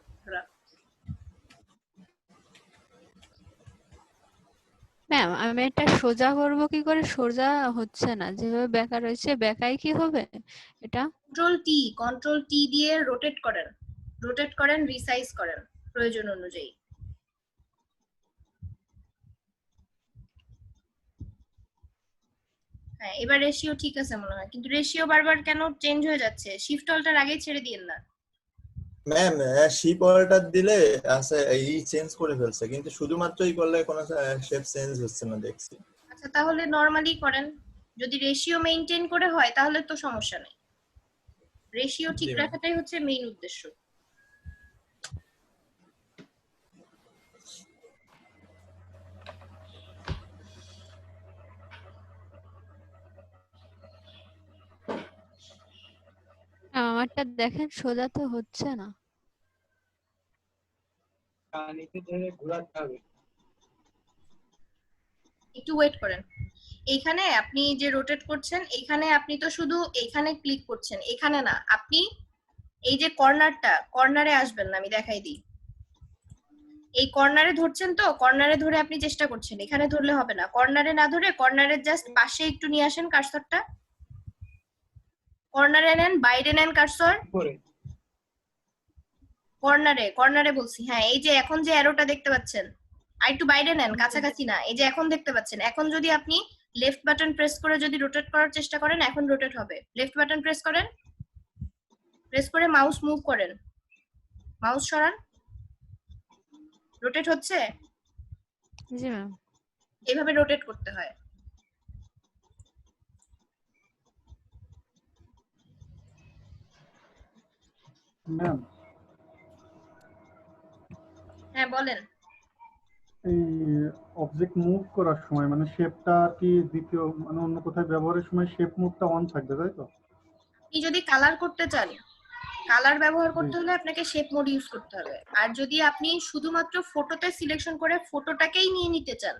ম্যাম আমি এটা সোজা করব কি করে? সোজা হচ্ছে না, যেভাবে বেঁকা রয়েছে বেঁকাই কি হবে এটা? কন্ট্রোল টি দিয়ে রোটেট করেন, রোটেট করেন, রিসাইজ করেন প্রয়োজন অনুযায়ী। হ্যাঁ এবার রেশিও ঠিক আছে মনে হয়, কিন্তু রেশিও বারবার কেন চেঞ্জ হয়ে যাচ্ছে? শিফট অল্টার আগে ছেড়ে দিয়েন না। ম্যাম শিপ অল্টার দিলে আছে এই চেঞ্জ করে ফেলছে, কিন্তু শুধুমাত্রই করলে কোনো শেপ চেঞ্জ হচ্ছে না দেখছি। আচ্ছা তাহলে নরমালি করেন, যদি রেশিও মেইনটেইন করে হয় তাহলে তো সমস্যা নেই। রেশিও ঠিক রাখাটাই হচ্ছে মেইন উদ্দেশ্য। আমারটা দেখেন সোজা তো হচ্ছে না। একটু ওয়েট করেন। এইখানে আপনি যে রোটেট করছেন, এইখানে আপনি তো শুধু এইখানে ক্লিক করছেন, এখানে না, আপনি এই যে কর্নারে আসবেন না, আমি দেখাই দিই। এই কর্নারে ধরছেন তো, কর্নারে ধরে আপনি চেষ্টা করছেন, এখানে ধরলে হবে না, কর্নারে না ধরে কর্নারের জাস্ট পাশে একটু নিয়ে আসেন কার্সরটা, কর্নারে নেন, বাইরে নেন কার্সর, কর্নারে বলছি, হ্যাঁ এই যে এখন যে অ্যারোটা দেখতে পাচ্ছেন, আর একটু বাইরে নেন, কাছাকাছি না, এই যে এখন দেখতে পাচ্ছেন, এখন যদি আপনি লেফট বাটন প্রেস করে যদি রোটেট করার চেষ্টা করেন, এখন রোটেট হবে। লেফট বাটন প্রেস করেন, প্রেস করে মাউস মুভ করেন, মাউস সরান, রোটেট হচ্ছে। জি ম্যাম। এইভাবে রোটেট করতে হয়। ম্যাম হ্যাঁ বলেন। এই অবজেক্ট মুভ করার সময় মানে শেপটা কি দ্বিতীয় মানে অন্য কোথায় ব্যবহারের সময় শেপ মুভটা অন থাকবে তাই তো? আপনি যদি কালার করতে চান, কালার ব্যবহার করতে জি। হলে আপনাকে শেপ মোড ইউজ করতে হবে। আর যদি আপনি শুধুমাত্র ফটোতে সিলেকশন করে ফটোটাকেই নিয়ে নিতে চান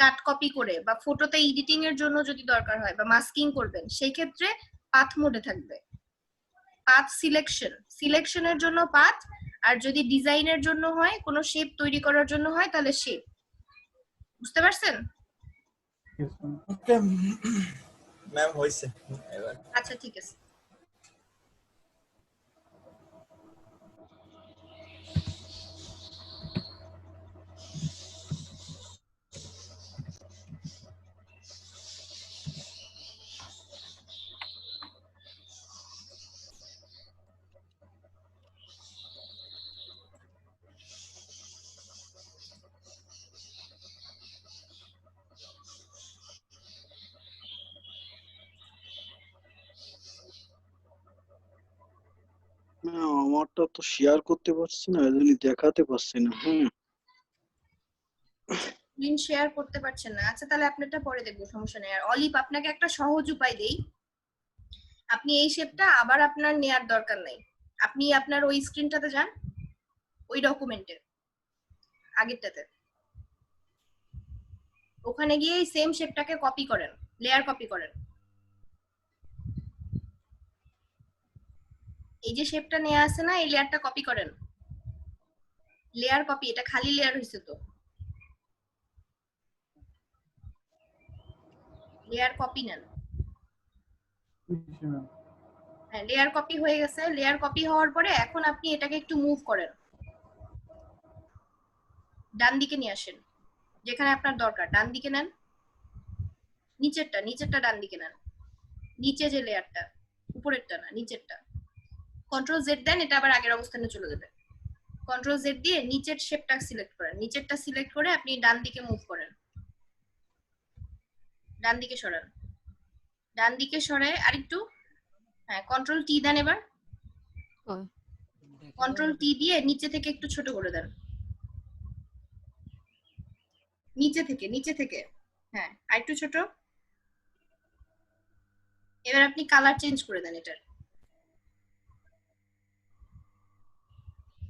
কাট কপি করে, বা ফটোতে এডিটিং এর জন্য যদি দরকার হয় বা মাস্কিং করবেন, সেই ক্ষেত্রে পাথ মোডে থাকবে। পাথ সিলেকশনের জন্য পাথ, আর যদি ডিজাইনের জন্য হয়, কোনো শেপ তৈরি করার জন্য হয়, তাহলে শেপ। বুঝতে পারছেন? Yes, ma'am. ওকে ম্যাম হইছে এবার। আচ্ছা ঠিক আছে। না আমারটা তো শেয়ার করতে পারছি না, এজন্য দেখাতে পারছি না। স্ক্রিন শেয়ার করতে পারছেন না? আচ্ছা তাহলে আপনারটা পরে দেখবো, সমস্যা নেই। আর অলিভ, আপনাকে একটা সহজ উপায় দেই, আপনি এই শেপটা আবার আপনার নেয়ার দরকার নাই, আপনি আপনার ওই স্ক্রিনটাতে যান, ওই ডকুমেন্টে আগেরটাতে, ওখানে গিয়ে এই সেম শেপটাকে কপি করেন, লেয়ার কপি করেন। এই যে শেপটা নেওয়া আছে না, এই লেয়ারটা কপি করেন, লেয়ার কপি, এটা খালি লেয়ার হয়েছে তো, লেয়ার কপি নেন। জি ম্যাম। হ্যাঁ লেয়ার কপি হয়ে গেছে। লেয়ার কপি হওয়ার পরে এখন আপনি এটাকে একটু মুভ করেন, ডান দিকে নিয়ে আসেন, যেখানে আপনার দরকার ডান দিকে নেন, নিচেরটা ডান দিকে নেন, নিচে যে লেয়ারটা, উপরেরটা না নিচেরটা। কন্ট্রোল জেড দেন, এটা আবার আগের অবস্থানে চলে যাবে। কন্ট্রোল জেড দিয়ে নিচের শেপটা সিলেক্ট করেন, নিচেরটা সিলেক্ট করে আপনি ডান দিকে মুভ করেন, ডান দিকে সরান, ডান দিকে সরায় আরেকটু, হ্যাঁ কন্ট্রোল টি দেন, এবার কন্ট্রোল টি দিয়ে নিচে থেকে একটু ছোট করে দেন, নিচে থেকে হ্যাঁ আরেকটু ছোট। এবার আপনি কালার চেঞ্জ করে দেন এটার,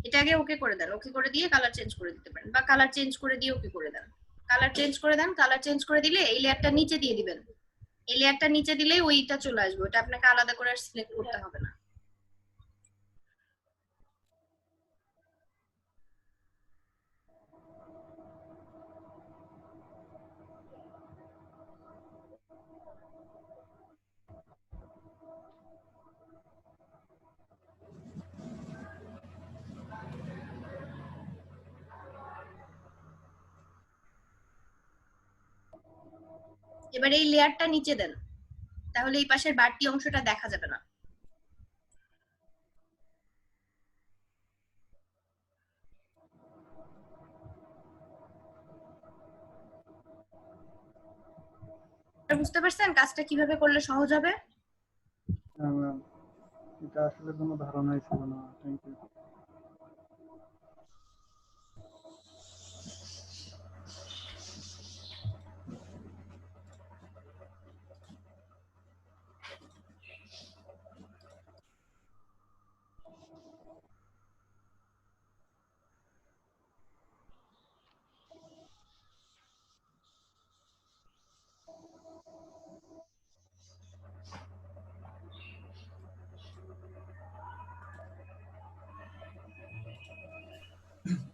এটা আগে ওকে করে দেন, ওকে করে দিয়ে কালার চেঞ্জ করে দিতে পারেন, বা কালার চেঞ্জ করে দিয়ে ওকে করে দেন। কালার চেঞ্জ করে দেন, কালার চেঞ্জ করে দিলে এই লেয়ারটা নিচে দিয়ে দিবেন, এই লেয়ারটা নিচে দিলেই ওইটা চলে আসবে, ওটা আপনাকে আলাদা করে আর সিলেক্ট করতে হবে না। এবার এই লেয়ারটা নিচে দেন, তাহলে এই পাশের বাড়তি অংশটা দেখা যাবে না। বুঝতে পারছেন কাজটা কিভাবে করলে সহজ হবে? হ্যাঁ ম্যাম, এটা আসলে কোনো ধারণাই ছিল না। Thank you.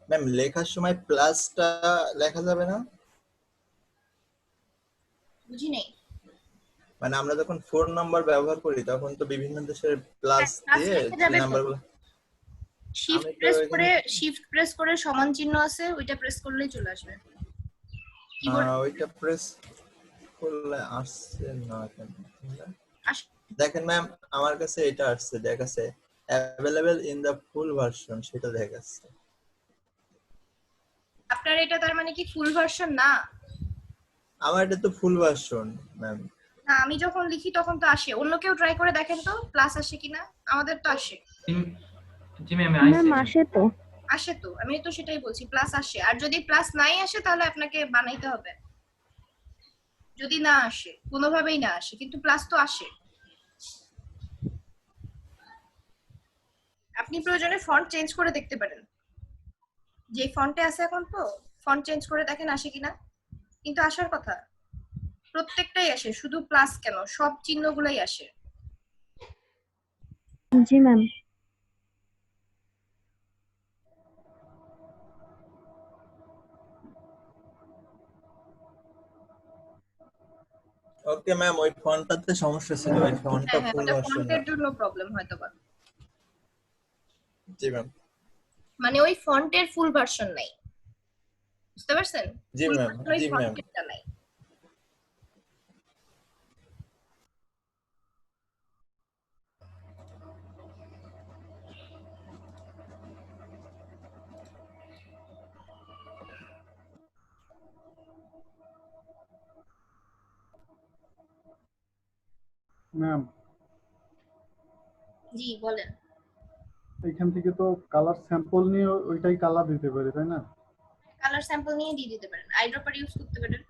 ম্যাম লেখার সময় প্লাসটা লেখা যাবে না? বুঝি নেই। মানে আমরা যখন 4 নাম্বার ব্যবহার করি তখন তো বিভিন্ন দেশের প্লাস প্লাস দিয়ে লিখে 3 যাবে তো, নাম্বারগুলো। শিফট আমি তো প্রেস এখানে করে সমান চিহ্ন আছে ওইটা প্রেস করলেই চলে আসবে কিবোর্ড। ওইটা প্রেস করলে আসছে না কেন? আস দেখেন ম্যাম আমার কাছে এটা আসছে, দেখাচ্ছে available in the full version, সেটা দেখাচ্ছে। আপনার এটা তার মানে কি ফুল ভার্সন না? আমার এটা তো ফুল ভার্সন ম্যাম। না, আমি যখন লিখি তখন তো আসে। অন্য কেউ ট্রাই করে দেখেন তো প্লাস আসে কিনা। আমাদের তো আসে। জি ম্যাম ম্যাম আসে তো। আসে তো, আমি তো সেটাই বলছি, প্লাস আসে। আর যদি প্লাস নাই আসে তাহলে আপনাকে বানাইতে হবে। যদি না আসে, কোনোভাবেই না আসে, কিন্তু প্লাস তো আসে। আপনি প্রয়োজনে ফন্ট চেঞ্জ করে দেখতে পারেন। যে ফন্টে আছে এখন তো ফন্ট চেঞ্জ করে দেখেন আসে কিনা। কিন্তু আসার কথা, প্রত্যেকটাই আসে, শুধু প্লাস কেন, সব চিহ্নগুলাই আসে। জি ম্যাম। ওকে ম্যাম, ওই ফন্টটাতে সমস্যা ছিল, ওই ফন্টটা হ্যাঁ, ফুল ওটা ভার্সন না। ফন্টের জন্য প্রবলেম হয়তো বা। জি ম্যাম। মানে ওই ফন্টের ফুল ভার্সন নাই, বুঝতে পারছেন? জি ফুল ম্যাম, ভার্সন ওই জি ম্যাম। ফন্টেরটা নাই। ম্যাম জি বলেন। এখান থেকে তো কালার স্যাম্পল নিয়ে ওইটাই কালার দিতে পারি, তাই না? কালার স্যাম্পল নিয়ে দিয়ে দিতে পারেন, আইড্রপার ইউজ করতে পারেন।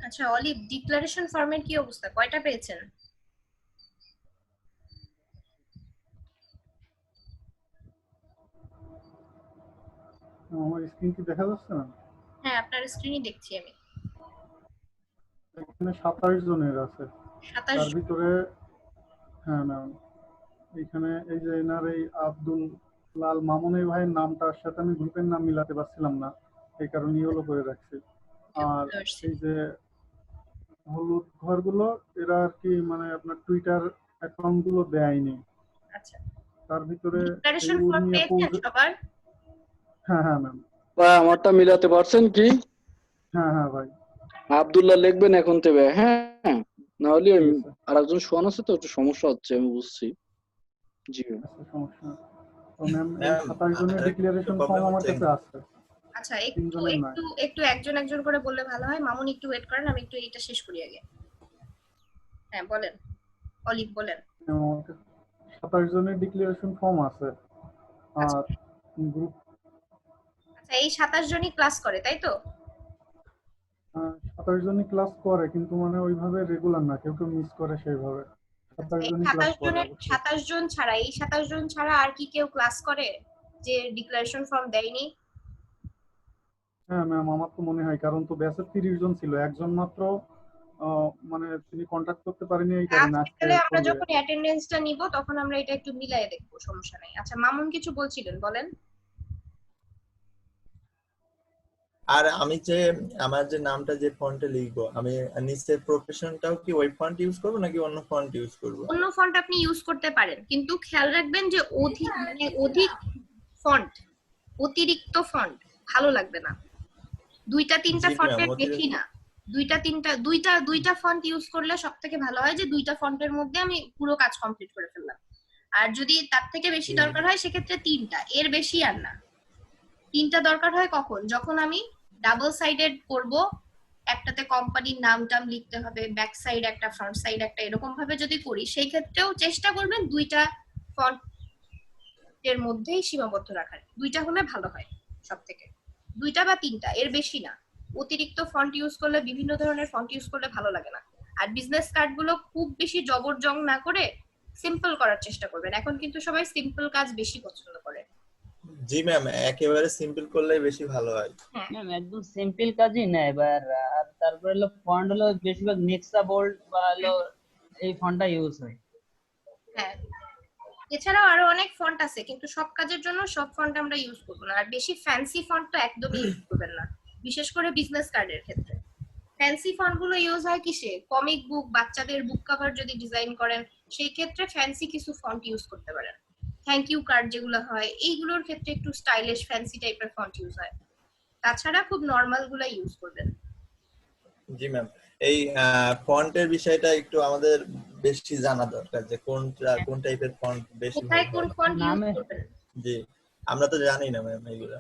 আচ্ছা অলিভ, ডিক্লারেশন ফর্মের কি অবস্থা, কয়টা পেয়েছেন? আমার স্ক্রিন কি দেখা যাচ্ছে না? হ্যাঁ, আপনার স্ক্রিনই দেখছি আমি। এখানে 27 জনের আছে, 27 তার ভিতরে হ্যাঁ ম্যাম এখানে এই যে এনার এই আব্দুল লাল মামুন এই ভাইয়ের নামটার সাথে আমি গ্রুপের নাম মিলাতে পারছিলাম না, এই কারণে ইয়েলো করে রাখছি। আর এই যে হলুদ ঘরগুলো এরা আর কি মানে আপনার টুইটার অ্যাকাউন্ট গুলো দেয়নি। আচ্ছা, তার ভিতরে ডিক্লারেশন এই ফর্ম উর্মিয়া পেয়েছেন ফৌজ- সবার? হ্যাঁ হ্যাঁ ম্যাম। ভাই আমারটা মিলাতে পারছেন কি? হ্যাঁ হ্যাঁ ভাই। আব্দুল্লাহ লিখবেন এখন থেকে, হ্যাঁ নাহলে ঠিক আছে। আর একজন শোয়ান আছে তো একটু সমস্যা হচ্ছে, আমি বুঝছি। জি আচ্ছা, সমস্যা নেই। তো ম্যাম এই ম্যাম 27 জনের আরেকটা ডিক্লারেশন প্রবলেম ফর্ম আমার হচ্ছে, কাছে আছে। আচ্ছা, 3 একটু জনের নাই। একটু একটু একজন একজন করে বললে ভালো হয়। মামুন একটু ওয়েট করেন, আমি একটু এটা শেষ করি আগে। হ্যাঁ বলেন, অলিভ বলেন। আমার কাছে 27 জনের ডিক্লারেশন ফর্ম আছে। আর গ্রুপ আচ্ছা, এই 27 জনই ক্লাস করে তাই তো? 27 জনই ক্লাস করে, কিন্তু মানে ওইভাবে রেগুলার না, কেউ কেউ মিস করে সেইভাবে। 27 এই জনই ক্লাস 27 করে জনের অবশ্যই। 27 জন ছাড়া, এই 27 জন ছাড়া আর কি কেউ ক্লাস করে যে ডিক্লারেশন ফর্ম দেয়নি? হ্যাঁ ম্যাম আমার তো মনে হয়, কারণ তো ব্যাচে 30 জন ছিল, একজন মাত্র মানে তিনি কন্ট্যাক্ট করতে পারেনি এই কারণে আজকে আজকালে আমরা করবে। যখন অ্যাটেন্ডেন্সটা নিব তখন আমরা এটা একটু মিলাই দেখবো, সমস্যা নাই। আচ্ছা, মামুন কিছু বলছিলেন, বলেন। আর আমি যে আমার যে নামটা যে ফন্টে লিখবো, আমি নিচে প্রফেশনটাও কি ওই ফন্ট ইউজ করবো নাকি অন্য ফন্ট ইউজ করবো? অন্য ফন্ট আপনি ইউজ করতে পারেন, কিন্তু খেয়াল রাখবেন যে অধিক ফন্ট, অতিরিক্ত ফন্ট ভালো লাগবে না। দুইটা তিনটা জি ম্যাম, ফন্টের বেশি না, দুইটা ফন্ট ইউজ করলে সব থেকে ভালো হয় যে দুইটা ফন্টের মধ্যে আমি পুরো কাজ কমপ্লিট করে ফেললাম। আর যদি তার থেকে বেশি দরকার হয় সেক্ষেত্রে তিনটা, এর বেশি আর না। তিনটা দরকার হয় কখন? যখন আমি ডাবল সাইডেড করব, একটাতে কোম্পানির নাম টাম লিখতে হবে, ব্যাক সাইড একটা ফ্রন্ট সাইড একটা, এরকম ভাবে যদি করি সেই ক্ষেত্রেও চেষ্টা করবেন দুইটা ফন্টের মধ্যেই সীমাবদ্ধ রাখার। দুইটা হলে ভালো হয় সব থেকে, দুইটা বা তিনটা, এর বেশি না। অতিরিক্ত ফন্ট ইউজ করলে, বিভিন্ন ধরনের ফন্ট ইউজ করলে ভালো লাগে না। আর বিজনেস কার্ড গুলো খুব বেশি জবরজং না করে সিম্পল করার চেষ্টা করবেন। এখন কিন্তু সবাই সিম্পল কাজ বেশি পছন্দ করে। জি ম্যাম, একেবারে সিম্পল করলেই বেশি ভালো হয়। ম্যাম একদম সিম্পল কাজই না এবার। আর তারপরে হলো ফন্ট হলো বেশিরভাগ নেক্সা বোল্ড বা হলো এই ফন্টটা ইউজ হয়। হ্যাঁ, এছাড়াও আরো অনেক ফন্ট আছে, কিন্তু সব কাজের জন্য সব ফন্ট আমরা ইউজ করবো না। আর বেশি ফ্যান্সি ফন্ট তো একদমই ইউজ করবেন না, বিশেষ করে বিজনেস কার্ডের ক্ষেত্রে। ফ্যান্সি ফন্ট গুলো ইউজ হয় কিসে? কমিক বুক, বাচ্চাদের বুক কভার যদি ডিজাইন করেন সেই ক্ষেত্রে ফ্যান্সি কিছু ফন্ট ইউজ করতে পারেন। থ্যাংক ইউ কার্ড যেগুলো হয় এইগুলোর ক্ষেত্রে একটু স্টাইলিশ ফ্যান্সি টাইপের ফন্ট ইউজ হয়। তাছাড়া খুব নরমাল গুলা ইউজ করবেন। জি ম্যাম, এই ফন্টের বিষয়টা একটু আমাদের বেশি জানা দরকার, যে কোন টাইপের ফন্ট বেশি কোথায় কোন ফন্ট ইউজ করবেন। জি, আমরা তো জানি না ম্যাম এগুলা।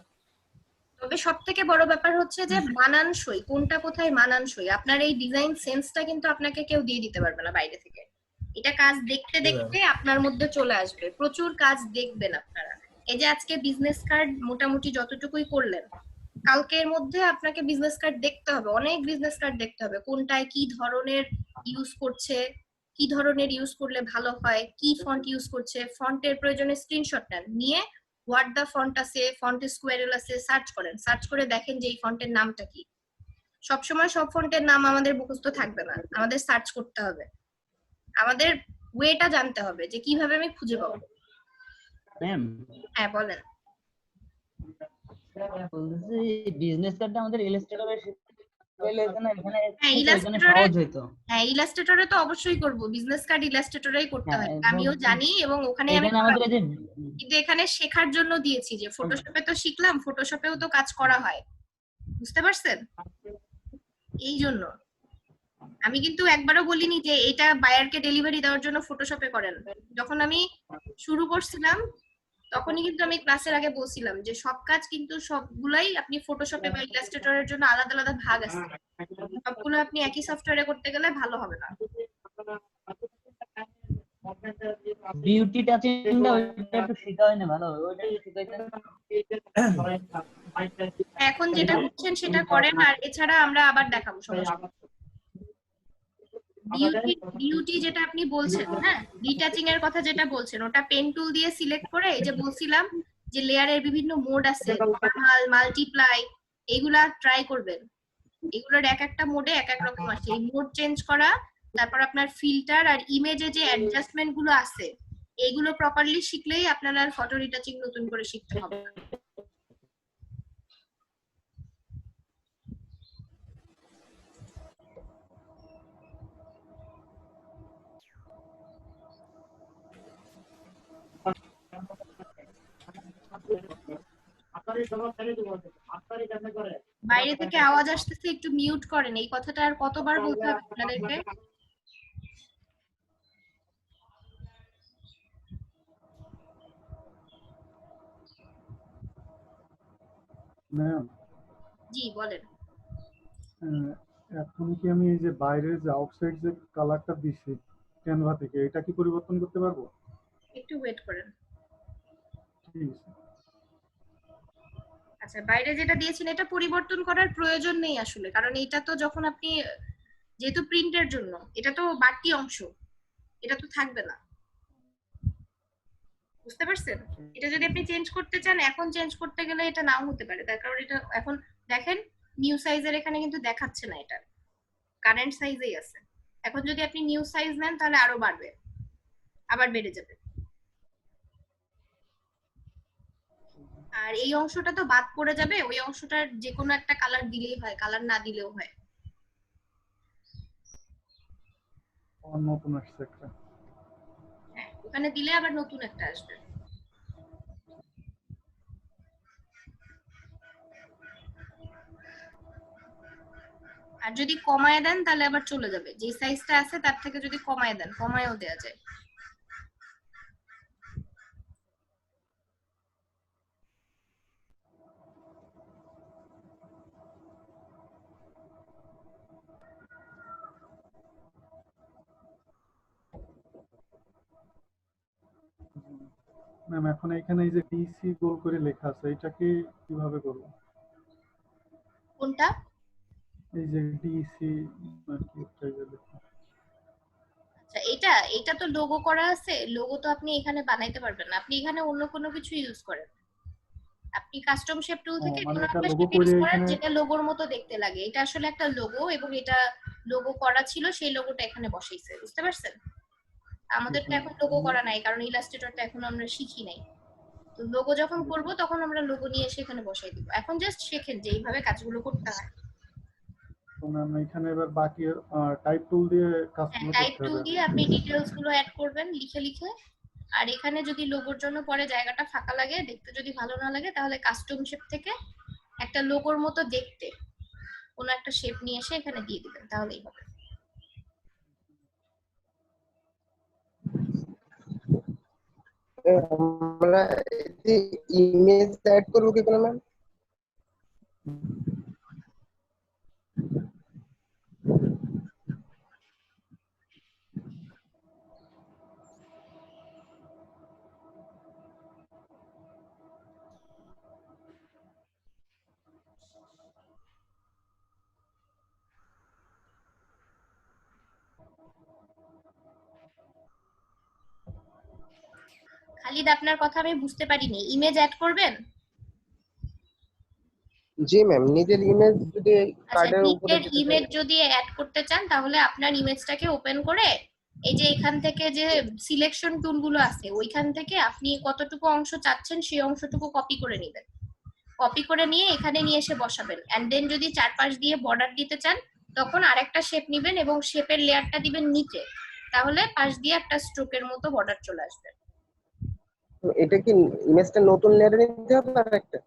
তবে সব থেকে বড় ব্যাপার হচ্ছে যে মানানসই, কোনটা কোথায় মানানসই। আপনার এই ডিজাইন সেন্সটা কিন্তু আপনাকে কেউ দিয়ে দিতে পারবে না বাইরে থেকে। এটা কাজ দেখতে দেখতে আপনার মধ্যে চলে আসবে। প্রচুর কাজ দেখবেন আপনারা। এই যে আজকে বিজনেস কার্ড মোটামুটি যতটুকুই করলেন, কালকের মধ্যে আপনাকে বিজনেস কার্ড দেখতে হবে, অনেক বিজনেস কার্ড দেখতে হবে। কোনটায় কি ধরনের ইউজ করছে, কি ধরনের ইউজ করলে ভালো হয়, কি ফন্ট ইউজ করছে, ফন্টের প্রয়োজনে স্ক্রিনশট নেন, নিয়ে হোয়াট দা ফন্ট আছে, ফন্ট স্কোয়ারেল আছে, সার্চ করেন। সার্চ করে দেখেন যে এই ফন্টের নামটা কি। সবসময় সব ফন্টের নাম আমাদের মুখস্থ থাকবে না, আমাদের সার্চ করতে হবে, আমাদের ওয়েটা জানতে হবে যে কিভাবে আমি খুঁজে পাবো। ম্যাম হ্যাঁ বলেন। বলতেছি বিজনেস কার্ডটা আমাদের ইলাস্ট্রেটরে শিখলে এখানে হ্যাঁ সহজ হতো। হ্যাঁ ইলাস্ট্রেটরে তো অবশ্যই করব, বিজনেস কার্ড ইলাস্ট্রেটরেই করতে হয়, আমিও জানি এবং ওখানে আমি কিন্তু এখানে শেখার জন্য দিয়েছি যে ফটোশপে তো শিখলাম, ফটোশপেও তো কাজ করা হয়, বুঝতে পারছেন? এই জন্য আমি কিন্তু একবারও বলিনি যে এটা বায়ারকে ডেলিভারি দেওয়ার জন্য ফটোশপে করেন। যখন আমি শুরু করছিলাম তখনই কিন্তু আমি ক্লাসের আগে বলছিলাম যে সব কাজ কিন্তু সবগুলাই আপনি ফটোশপে বা ইলাস্ট্রেটরের জন্য আলাদা আলাদা ভাগ আছে, সবগুলো আপনি একই সফটওয়্যারে করতে গেলে ভালো হবে না। বিউটি টাচিংটা ওইটা একটু শেখা হয় না ভালো, ওইটা একটু শিখাইতেন। এখন যেটা বুঝছেন সেটা করেন, আর এছাড়া আমরা আবার দেখাবো সমস্যা। বিউটি যেটা আপনি বলছেন, হ্যাঁ ডিটাচিং এর কথা যেটা বলছেন, ওটা পেন টুল দিয়ে সিলেক্ট করে, এই যে বলছিলাম যে লেয়ারের বিভিন্ন মোড আছে, নরমাল, মাল্টিপ্লাই, এগুলা ট্রাই করবেন। এগুলোর এক একটা মোডে এক এক রকম আছে। এই মোড চেঞ্জ করা, তারপর আপনার ফিল্টার আর ইমেজে যে অ্যাডজাস্টমেন্ট গুলো আছে এইগুলো প্রপারলি শিখলেই আপনার আর ফটো রিটাচিং নতুন করে শিখতে হবে না। বাইরে থেকে আওয়াজ আসতেছে, একটু মিউট করেন। এই কথাটা আর কতবার বলতে হবে আপনাদেরকে? ম্যাম জি বলেন। এখন কি আমি এই যে বাইরের যে আউটসাইড যে কালারটা দিছি ক্যানভা থেকে, এটা কি পরিবর্তন করতে পারবো? একটু ওয়েট করেন। ঠিক আছে। আচ্ছা, বাইরে যেটা দিয়েছেন এটা পরিবর্তন করার প্রয়োজন নেই আসলে, কারণ এটা তো যখন আপনি যেহেতু প্রিন্টের জন্য, এটা তো বাড়তি অংশ, এটা তো থাকবে না, বুঝতে পারছেন? এটা যদি আপনি চেঞ্জ করতে চান এখন চেঞ্জ করতে গেলে এটা নাও হতে পারে, তার কারণ এটা এখন দেখেন নিউ সাইজের এখানে কিন্তু দেখাচ্ছে না এটা, কারেন্ট সাইজেই আছে। এখন যদি আপনি নিউ সাইজ নেন তাহলে আরো বাড়বে, আবার বেড়ে যাবে। আর এই অংশটা তো বাদ পড়ে যাবে, ওই অংশটার যে কোনো একটা কালার দিলেই হয়, কালার না দিলেও হয়। নতুন আসছে একটা। হ্যাঁ, ওখানে দিলে আবার নতুন একটা আসবে। আর যদি কমায় দেন তাহলে আবার চলে যাবে, যে সাইজটা আছে তার থেকে যদি কমায় দেন, কমায়ও দেওয়া যায়। ম্যাম এখন এখানে এই যে ডিসি গোল করে লেখা আছে, এটাকে কিভাবে করব? কোনটা? এই যে ডিসি কি একটা এই যে লেখা। আচ্ছা, এটা তো লোগো করা আছে, লোগো তো আপনি এখানে বানাইতে পারবেন না, আপনি এখানে অন্য কোনো কিছু ইউজ করেন। আপনি কাস্টম শেপ টুল থেকে মানে কোনো এটা একটা লোগো শেপ ইউজ করে করেন এখানে যেটা লোগোর মতো দেখতে লাগে। এটা আসলে একটা লোগো, এবং এটা লোগো করা ছিল, সেই লোগোটা এখানে বসাইছে, বুঝতে পারছেন? আমাদের তো এখন লোগো করা নাই, কারণ ইলাস্ট্রেটরটা এখন আমরা শিখি নাই। তো লোগো যখন করব তখন আমরা লোগো নিয়ে এসে এখানে বসাই দিব। এখন জাস্ট শেখেন যে এইভাবে কাজগুলো করতে হয়। তো ম্যাম এখানে এবার বাকি টাইপ টুল দিয়ে হ্যাঁ, কাজগুলো টাইপ করতে টুল হবে। দিয়ে আপনি ডিটেইলস গুলো অ্যাড করবেন লিখে লিখে। আর এখানে যদি লোগোর জন্য পরে জায়গাটা ফাঁকা লাগে, দেখতে যদি ভালো না লাগে, তাহলে কাস্টম শেপ থেকে একটা লোগোর মতো দেখতে কোনো একটা শেপ নিয়ে এসে এখানে দিয়ে দিবেন, তাহলেই হবে। আমরা ইমেজ অ্যাড করবো কি করে ম্যাম? খালিদ, আপনার কথা আমি বুঝতে পারিনি। ইমেজ অ্যাড করবেন? জি ম্যাম, নিজের ইমেজ যদি আচ্ছা, কার্ডের উপরে নিজের দিতে চাই। ইমেজ যদি অ্যাড করতে চান তাহলে আপনার ইমেজটাকে ওপেন করে এই যে এখান থেকে যে সিলেকশন টুলগুলো আছে ওইখান থেকে আপনি কতটুকু অংশ চাচ্ছেন সেই অংশটুকু কপি করে নেবেন। কপি করে নিয়ে এখানে নিয়ে এসে বসাবেন। এন্ড দেন যদি চারপাশ দিয়ে বর্ডার দিতে চান তখন আরেকটা শেপ নেবেন এবং শেপের লেয়ারটা দিবেন নিচে, তাহলে পাশ দিয়ে একটা স্ট্রোকের মতো বর্ডার চলে আসবে। এটা কি ইমেজটা নতুন লেয়ারে নিতে হবে আর একটা?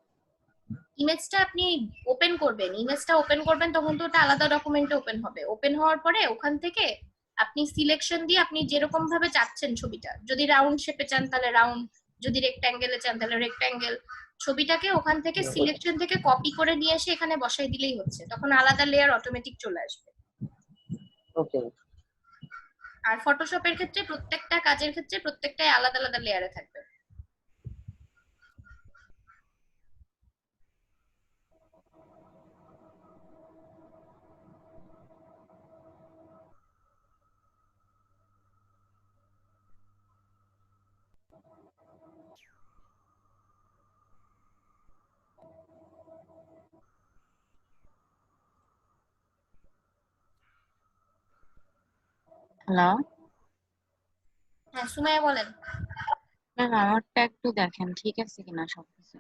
ইমেজটা আপনি ওপেন করবেন, ইমেজটা ওপেন করবেন তখন তো ওটা আলাদা ডকুমেন্টে ওপেন হবে। ওপেন হওয়ার পরে ওখান থেকে আপনি সিলেকশন দিয়ে আপনি যেরকম ভাবে চাচ্ছেন ছবিটা, যদি রাউন্ড শেপে চান তাহলে রাউন্ড, যদি রেক্ট্যাঙ্গেলে চান তাহলে রেক্ট্যাঙ্গেল, ছবিটাকে ওখান থেকে সিলেকশন থেকে কপি করে নিয়ে এসে এখানে বসাই দিলেই হচ্ছে, তখন আলাদা লেয়ার অটোমেটিক চলে আসবে। ওকে। আর ফটোশপের ক্ষেত্রে প্রত্যেকটা কাজের ক্ষেত্রে প্রত্যেকটাই আলাদা আলাদা লেয়ারে থাকবে। হ্যালো হ্যাঁ, সুমাইয়া বলেন। ম্যাম, আমারটা একটু দেখেন ঠিক আছে কিনা সবকিছু।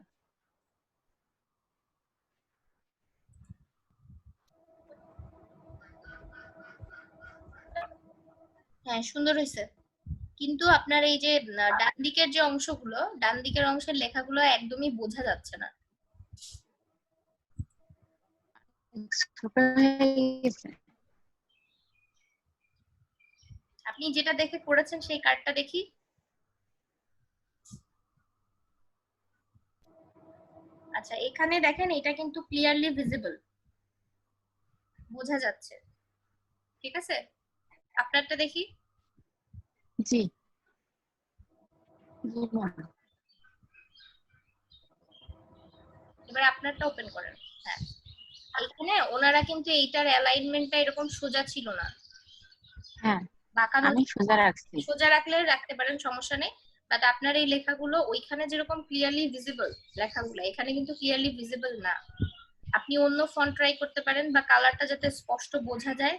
হ্যাঁ, সুন্দর হয়েছে, কিন্তু আপনার এই যে ডান দিকের যে অংশগুলো, ডান দিকের অংশের লেখাগুলো একদমই বোঝা যাচ্ছে না। ছোট হয়ে গেছে। আপনি যেটা দেখে করেছেন সেই কার্ডটা দেখি। আচ্ছা, এখানে দেখেন এটা কিন্তু ক্লিয়ারলি ভিজিবল, বোঝা যাচ্ছে। ঠিক আছে, আপনারটা দেখি। জি জি ম্যাম। এবার আপনারটা ওপেন করেন। হ্যাঁ, এখানে ওনারা কিন্তু এইটার অ্যালাইনমেন্টটা এরকম সোজা ছিল না, হ্যাঁ বাঁকানো আমি ছিল। সোজা রাখছি। সোজা রাখলে রাখতে পারেন, সমস্যা নেই। বাট আপনার এই লেখাগুলো ওইখানে যেরকম ক্লিয়ারলি ভিজিবল লেখাগুলো এখানে কিন্তু ক্লিয়ারলি ভিজিবল না। আপনি অন্য ফন্ট ট্রাই করতে পারেন, বা কালারটা যাতে স্পষ্ট বোঝা যায়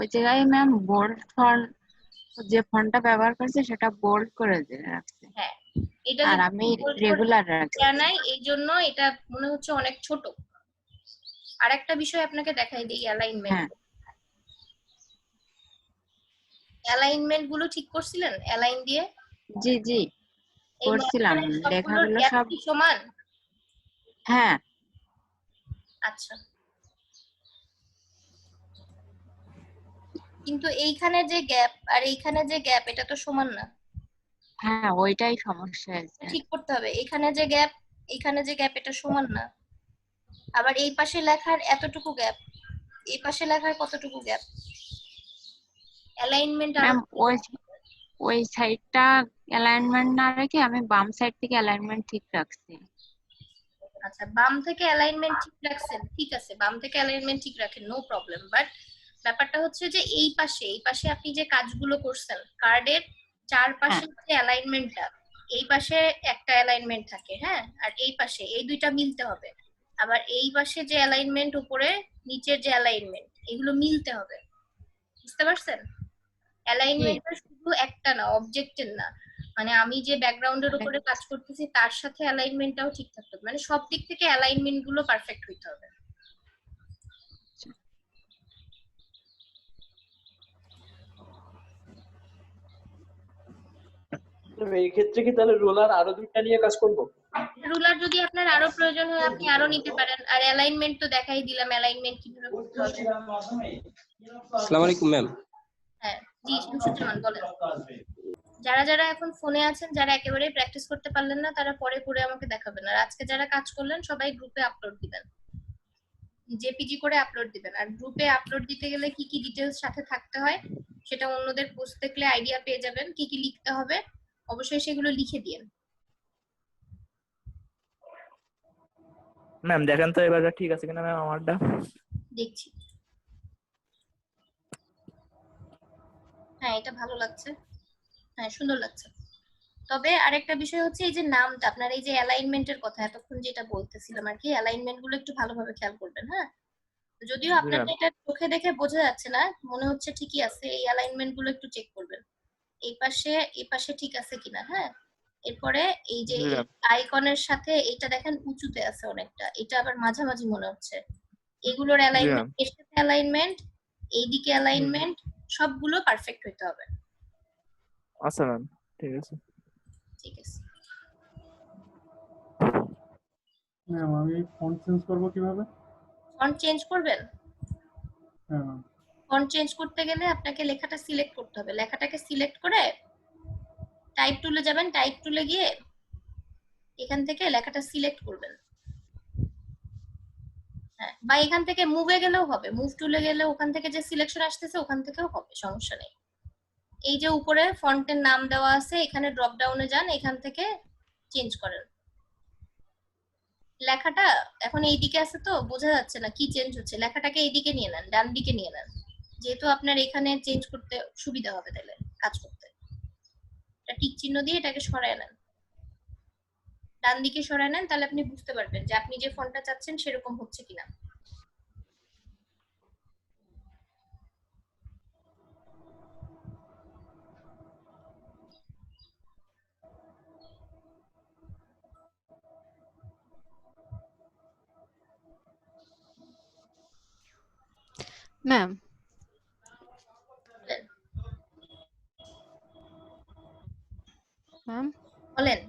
ওই জায়গায় ম্যাম বোল্ড ফন্ট, যে ফন্টটা ব্যবহার করছে সেটা বোল্ড করে রাখছে, হ্যাঁ, এটা আর যদি আমি bold করে রেগুলার রাখছি। দেয়া নাই, এই জন্য এটা মনে হচ্ছে অনেক ছোট। আর একটা বিষয় আপনাকে দেখাই দিই, অ্যালাইনমেন্ট। হ্যাঁ অ্যালাইনমেন্ট গুলো ঠিক করছিলেন অ্যালাইন দিয়ে? জি জি এই করছিলাম, মাঝখানে সবগুলোর লেখাগুলো গ্যাপ সব। কি সমান? হ্যাঁ আচ্ছা, কিন্তু এইখানে যে গ্যাপ আর এইখানে যে গ্যাপ এটা তো সমান না। হ্যাঁ ওইটাই সমস্যা আছে। ঠিক করতে হবে, এখানে যে গ্যাপ এইখানে যে গ্যাপ এটা সমান না। আবার এই পাশে লেখার এতটুকু গ্যাপ, এই পাশে লেখার কতটুকু গ্যাপ। অ্যালাইনমেন্ট আরো ম্যাম ওই সাইডটা অ্যালাইনমেন্ট না রেখে আমি বাম সাইড থেকে অ্যালাইনমেন্ট ঠিক রাখছি। আচ্ছা, বাম থেকে অ্যালাইনমেন্ট ঠিক রাখছেন, ঠিক আছে, বাম থেকে অ্যালাইনমেন্ট ঠিক রাখেন, নো প্রবলেম। বাট ব্যাপারটা হচ্ছে যে এই পাশে আপনি যে কাজগুলো করছেন কার্ডের চারপাশে যে অ্যালাইনমেন্টটা, এই পাশে একটা অ্যালাইনমেন্ট থাকে, হ্যাঁ, আর এই পাশে এই দুইটা মিলতে হবে। আবার এই পাশে যে অ্যালাইনমেন্ট উপরে নিচের যে অ্যালাইনমেন্ট, এগুলো মিলতে হবে। বুঝতে পারছেন? অ্যালাইনমেন্টটা শুধু একটা না, অবজেক্টের না, মানে আমি যে ব্যাকগ্রাউন্ডের উপরে কাজ করতেছি তার সাথে অ্যালাইনমেন্টটাও ঠিক থাকতে হবে, মানে সব দিক থেকে অ্যালাইনমেন্ট গুলো পারফেক্ট হইতে হবে। এই ক্ষেত্রে কি তাহলে রোলার আরো দুইটা নিয়ে কাজ করব? রুলার যদি আপনার আরো প্রয়োজন হয় আপনি আরো নিতে পারেন। আর অ্যালাইনমেন্ট তো দেখাই দিলাম, অ্যালাইনমেন্ট কিভাবে করতে হবে। আসসালামু আলাইকুম ম্যাম। হ্যাঁ জি, শামসুজ্জামান বলেন। যারা যারা এখন ফোনে আছেন, যারা একেবারেই প্র্যাকটিস করতে পারলেন না, তারা পরে করে আমাকে দেখাবেন। আর আজকে যারা কাজ করলেন সবাই গ্রুপে আপলোড দিবেন, জেপিজি করে আপলোড দিবেন। আর গ্রুপে আপলোড দিতে গেলে কি কি ডিটেইলস সাথে থাকতে হয় সেটা অন্যদের পোস্ট দেখলে আইডিয়া পেয়ে যাবেন, কি কি লিখতে হবে অবশ্যই সেগুলো লিখে দিন। ম্যাম দেখেন তো এবার ঠিক আছে কিনা ম্যাম আমারটা। দেখছি, হ্যাঁ এটা ভালো লাগছে, হ্যাঁ সুন্দর লাগছে। তবে আরেকটা বিষয় হচ্ছে এই যে নামটা আপনার, এই যে অ্যালাইনমেন্টের কথা এতক্ষণ যেটা বলতেছিলাম আর কি, অ্যালাইনমেন্ট গুলো একটু ভালোভাবে খেয়াল করবেন। হ্যাঁ, যদিও আপনার এটা চোখে দেখে বোঝা যাচ্ছে না, মনে হচ্ছে ঠিকই আছে, এই অ্যালাইনমেন্ট গুলো একটু চেক করবেন, এই পাশে ঠিক আছে কিনা। হ্যাঁ, এরপরে এই যে আইকনের সাথে এটা দেখেন উঁচুতে আছে অনেকটা, এটা আবার মাঝামাঝি মনে হচ্ছে। এগুলোর অ্যালাইনমেন্ট, এর সাথে অ্যালাইনমেন্ট, এইদিকে অ্যালাইনমেন্ট, সবগুলো পারফেক্ট হইতে হবে। আচ্ছা ম্যাম ঠিক আছে। ঠিক আছে ম্যাম, আমি ফন্ট চেঞ্জ করব কিভাবে? ফন্ট চেঞ্জ করবেন? হ্যাঁ ম্যাম। ফন্ট চেঞ্জ করতে গেলে আপনাকে লেখাটা সিলেক্ট করতে হবে, লেখাটাকে সিলেক্ট করে টাইপ টুলে যাবেন, টাইপ টুলে গিয়ে এখান থেকে লেখাটা সিলেক্ট করবেন। হ্যাঁ, বা এখান থেকে মুভে গেলেও হবে, মুভ টুলে গেলে ওখান থেকে যে সিলেকশন আসতেছে ওখান থেকেও হবে, সমস্যা নেই। এই যে উপরে ফন্টের নাম দেওয়া আছে, এখানে ড্রপ ডাউনে যান, এখান থেকে চেঞ্জ করেন লেখাটা। এখন এইদিকে আছে তো বোঝা যাচ্ছে না কি চেঞ্জ হচ্ছে, লেখাটাকে এইদিকে নিয়ে নেন, ডান দিকে নিয়ে নেন, যেহেতু আপনার এখানে চেঞ্জ করতে সুবিধা হবে তাহলে কাজ করতে। এটা টিক চিহ্ন দিয়ে এটাকে সরায় নেন, ডান দিকে সরায় নেন, তাহলে আপনি বুঝতে পারবেন যে আপনি যে ফন্টটা চাচ্ছেন সেরকম হচ্ছে কিনা। ম্যাম ম্যাম বলেন।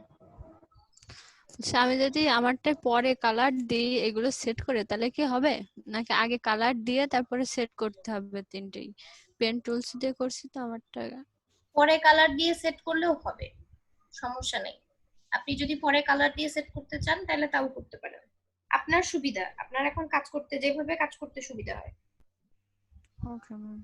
আচ্ছা, আমি যদি আমারটা পরে কালার দিই এগুলো সেট করে তাহলে কি হবে, নাকি আগে কালার দিয়ে তারপরে সেট করতে হবে? তিনটেই পেন টুলস দিয়ে করছি তো আমারটা। পরে কালার দিয়ে সেট করলেও হবে, সমস্যা নেই। আপনি যদি পরে কালার দিয়ে সেট করতে চান তাহলে তাও করতে পারেন, আপনার সুবিধা, আপনার এখন কাজ করতে যেভাবে কাজ করতে সুবিধা হয়। Okay ma'am.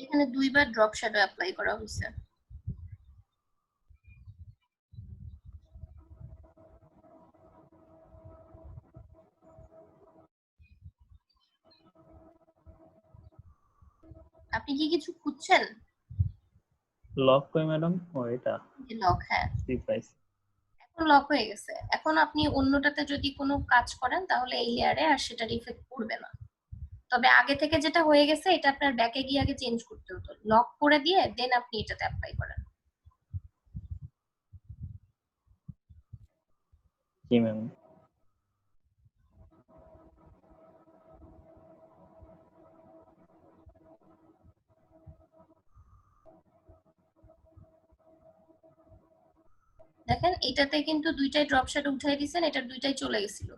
এখানে দুইবার ড্রপ শ্যাডো অ্যাপ্লাই করা হয়েছে। আপনি কি কিছু খুঁজছেন? লক কই ম্যাডাম? ও এটা লক, হ্যাঁ সি পাইছি। এখন লক হয়ে গেছে। এখন আপনি অন্যটাতে যদি কোনো কাজ করেন তাহলে এই লেয়ারে আর সেটার ইফেক্ট পড়বে না। তবে আগে থেকে যেটা হয়ে গেছে এটা আপনার ব্যাকে গিয়ে আগে চেঞ্জ করতে হতো, লক করে দিয়ে দেন আপনি এটাতে অ্যাপ্লাই করেন। জি ম্যাম। দেখেন এটাতে কিন্তু দুইটাই ড্রপ শ্যাডো উঠাই দিয়েছেন, এটার দুইটাই চলে গেছিল।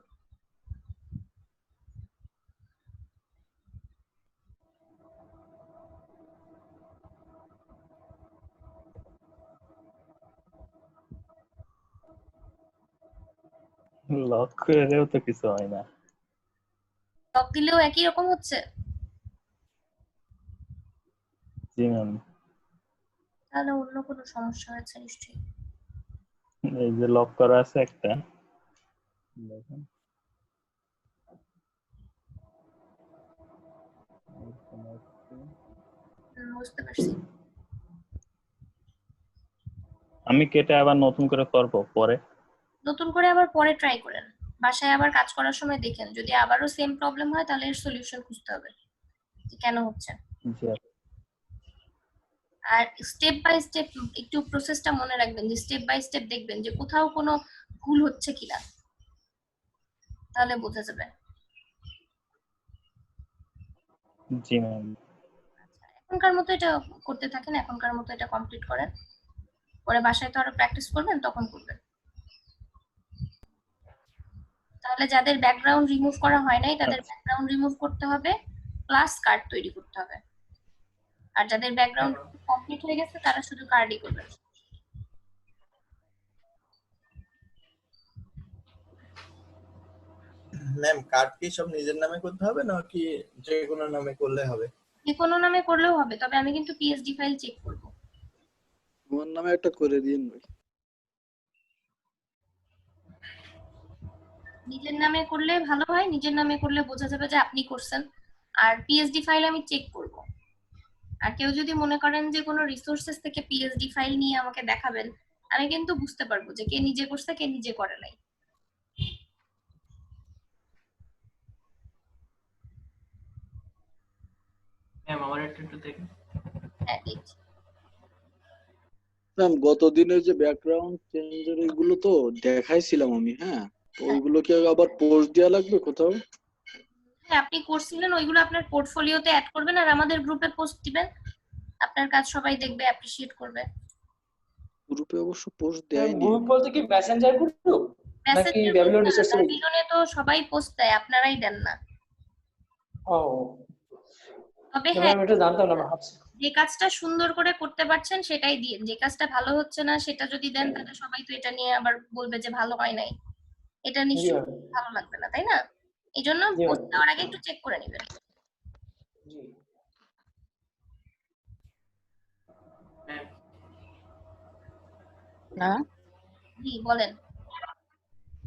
লক করেও তো কিছু হয় না। লক দিলেও একই রকম হচ্ছে? জি ম্যাম। তাহলে অন্য কোনো সমস্যা হয়েছে নিশ্চয়ই। এই যে লক করা আছে একটা, দেখেন বুঝতে পারছি। আমি কেটে আবার নতুন করে করব পরে? নতুন করে আবার পরে ট্রাই করেন, বাসায় আবার কাজ করার সময় দেখেন, যদি আবারও সেম প্রবলেম হয় তাহলে এর সলিউশন খুঁজতে হবে যে কেন হচ্ছে। জি। আর স্টেপ বাই স্টেপ একটু প্রসেসটা মনে রাখবেন, যে স্টেপ বাই স্টেপ দেখবেন যে কোথাও কোনো ভুল হচ্ছে কিনা, তাহলে বোঝা যাবে। জি ম্যাম। এখনকার মতো এটা করতে থাকেন, এখনকার মতো এটা কমপ্লিট করেন, পরে বাসায় তো আরো প্র্যাকটিস করবেন, তখন করবেন। তাহলে যাদের ব্যাকগ্রাউন্ড রিমুভ করা হয় নাই তাদের ব্যাকগ্রাউন্ড রিমুভ করতে হবে, প্লাস কার্ড তৈরি করতে হবে। আর যাদের ব্যাকগ্রাউন্ড কমপ্লিট হয়ে গেছে তারা শুধু কার্ডই করবেন। ম্যাম কার্ড কি সব নিজের নামে করতে হবে নাকি যে কোনো নামে করলে হবে? যে কোনো নামে করলেও হবে, তবে আমি কিন্তু পিএসডি ফাইল চেক করব। আমার নামে একটা করে দিন ভাই। নিজের নামে করলে ভালো হয়, নিজের নামে করলে বোঝা যাবে যে আপনি করছেন, আর পিএসডি ফাইল আমি চেক করব। আর কেউ যদি মনে করেন যে কোনো রিসোর্সেস থেকে পিএসডি ফাইল নিয়ে আমাকে দেখাবেন, আমি কিন্তু বুঝতে পারবো যে কে নিজে করছে কে নিজে করে নাই। ম্যাম আমার একটু দেখেন। হ্যাঁ দেখছি। ম্যাম গত দিনের যে ব্যাকগ্রাউন্ড চেঞ্জের এগুলো তো দেখাইছিলাম আমি, হ্যাঁ তো ওইগুলো কি আবার পোস্ট দেওয়া লাগবে কোথাও? হ্যাঁ আপনি করছিলেন, ওইগুলো আপনার পোর্টফোলিওতে অ্যাড করবেন আর আমাদের গ্রুপে পোস্ট দিবেন, আপনার কাজ সবাই দেখবে, অ্যাপ্রিশিয়েট করবে। গ্রুপে অবশ্য পোস্ট দেয়নি। গ্রুপ বলতে কি মেসেঞ্জার গ্রুপ নাকি মেসেঞ্জার ব্যাবিলন গ্রুপ না, রিসোর্স? ব্যাবিলনে তো সবাই পোস্ট দেয়, আপনারাই দেন না। ও তবে ম্যাম হ্যাঁ, এটা জানতাম না, ভাবছি। যে কাজটা সুন্দর করে করতে পারছেন সেটাই দিন, যে কাজটা ভালো হচ্ছে না সেটা যদি দেন তাহলে সবাই তো এটা নিয়ে আবার বলবে যে ভালো হয় নাই, এটা জি নিশ্চয়ই ম্যাম। ভালো লাগবে না, তাই না? এই জন্য জি ম্যাম। পোস্ট দেওয়ার আগে একটু চেক করে নেবেন। জি হ্যাঁ জি বলেন।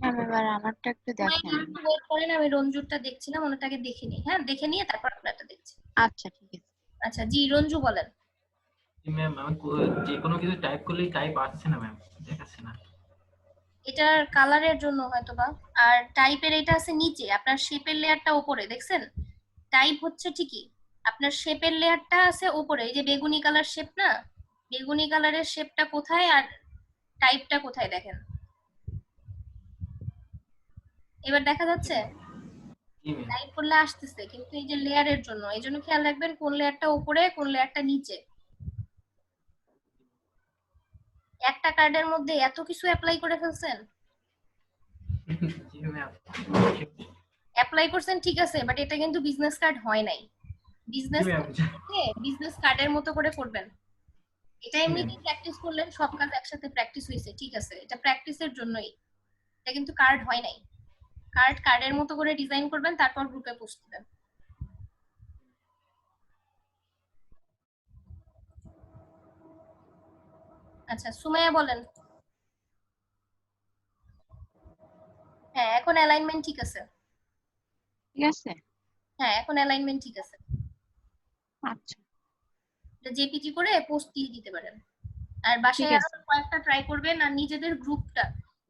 ম্যাম এবার আমারটা একটু দেখেন। একটু ওয়েট করেন, আমি রঞ্জুরটা দেখছিলাম, ওনাটাকে দেখে নিই। হ্যাঁ দেখে নিয়ে তারপর আপনারটা দেখছি। আচ্ছা ঠিক আছে। আচ্ছা জি রঞ্জু বলেন। জি ম্যাম আমি যে কোনো কিছু টাইপ করলেই টাইপ আসছে না ম্যাম, দেখাচ্ছে না। এটার কালারের জন্য হয়তোবা। আর টাইপের এটা আছে নিচে, আপনার শেপের লেয়ারটা উপরে, দেখছেন? টাইপ হচ্ছে ঠিকই, আপনার শেপের লেয়ারটা আছে উপরে, এই যে বেগুনি কালার শেপ না, বেগুনি কালারের শেপটা কোথায় আর টাইপটা কোথায় দেখেন। এবার দেখা যাচ্ছে? জি ম্যাম। টাইপ করলে আসতেছে, কিন্তু এই যে লেয়ারের জন্য, এই জন্য খেয়াল রাখবেন কোন লেয়ারটা উপরে কোন লেয়ারটা নিচে। একটা কার্ডের মধ্যে এত কিছু অ্যাপ্লাই করে ফেলছেন। জি ম্যাম। অ্যাপ্লাই করছেন ঠিক আছে, বাট এটা কিন্তু বিজনেস কার্ড হয় নাই। বিজনেস জি ম্যাম। বিজনেস কার্ডের মতো করে করবেন। এটা এমনিতেই প্র্যাকটিস করলেন, সব কাজ একসাথে প্র্যাকটিস হয়েছে, ঠিক আছে, এটা প্র্যাকটিসের জন্যই, এটা কিন্তু কার্ড হয় নাই। কার্ডের মতো করে ডিজাইন করবেন, তারপর গ্রুপে পোস্ট দিবেন। আচ্ছা সুমাইয়া বলেন। হ্যাঁ এখন অ্যালাইনমেন্ট ঠিক আছে। ঠিক আছে। হ্যাঁ এখন অ্যালাইনমেন্ট ঠিক আছে। আচ্ছা এটা জেপিজি করে পোস্ট দিয়ে দিতে পারেন। আর বাসায় ঠিক আরো কয়েকটা ট্রাই করবেন, আর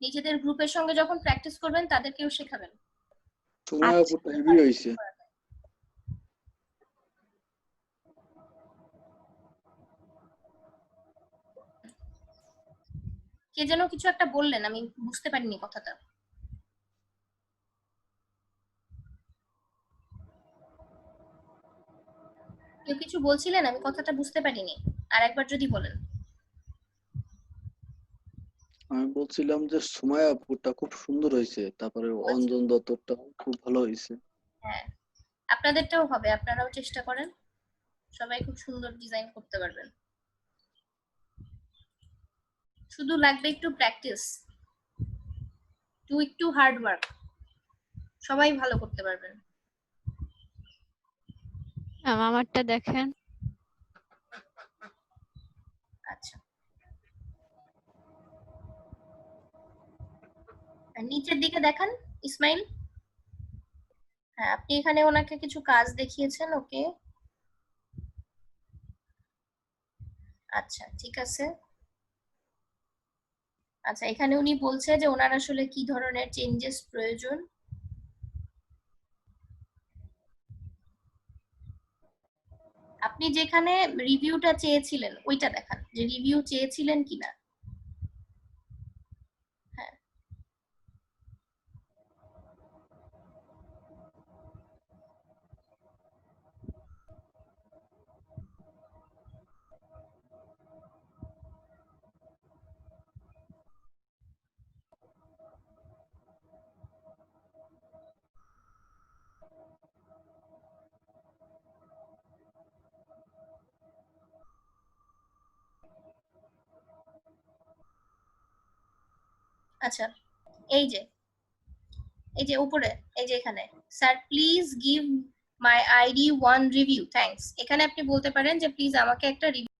নিজেদের গ্রুপের সঙ্গে যখন প্র্যাকটিস করবেন তাদেরকেও শেখাবেন। সময় আপুটা হেভি হয়েছে। কে যেন কিছু একটা বললেন, আমি বুঝতে পারিনি কথাটা। কেউ কিছু বলছিলেন, আমি কথাটা বুঝতে পারিনি, আর একবার যদি বলেন। আমি বলছিলাম যে সময় আপুটা খুব সুন্দর হয়েছে, তারপরে অঞ্জন দত্তটা খুব ভালো হয়েছে। হ্যাঁ, আপনাদেরটাও হবে, আপনারাও চেষ্টা করেন, সবাই খুব সুন্দর ডিজাইন করতে পারবেন। শুধু লাগবে একটু প্র্যাকটিস, একটু হার্ড ওয়ার্ক, সবাই ভালো করতে পারবেন। আমারটা দেখেন। আচ্ছা, আর নিচের দিকে দেখান ইসমাইল। হ্যাঁ, আপনি এখানে ওনাকে কিছু কাজ দেখিয়েছেন, ওকে। আচ্ছা, ঠিক আছে। আচ্ছা, এখানে উনি বলছে যে ওনার আসলে কি ধরনের চেঞ্জেস প্রয়োজন। আপনি যেখানে রিভিউটা চেয়েছিলেন ওইটা দেখান, যে রিভিউ চেয়েছিলেন কিনা। হ্যাঁ, আচ্ছা, এই যে উপরে, এই যে এখানে, sir please give my ID one review thanks, এখানে আপনি বলতে পারেন যে প্লিজ আমাকে একটা রিভিউ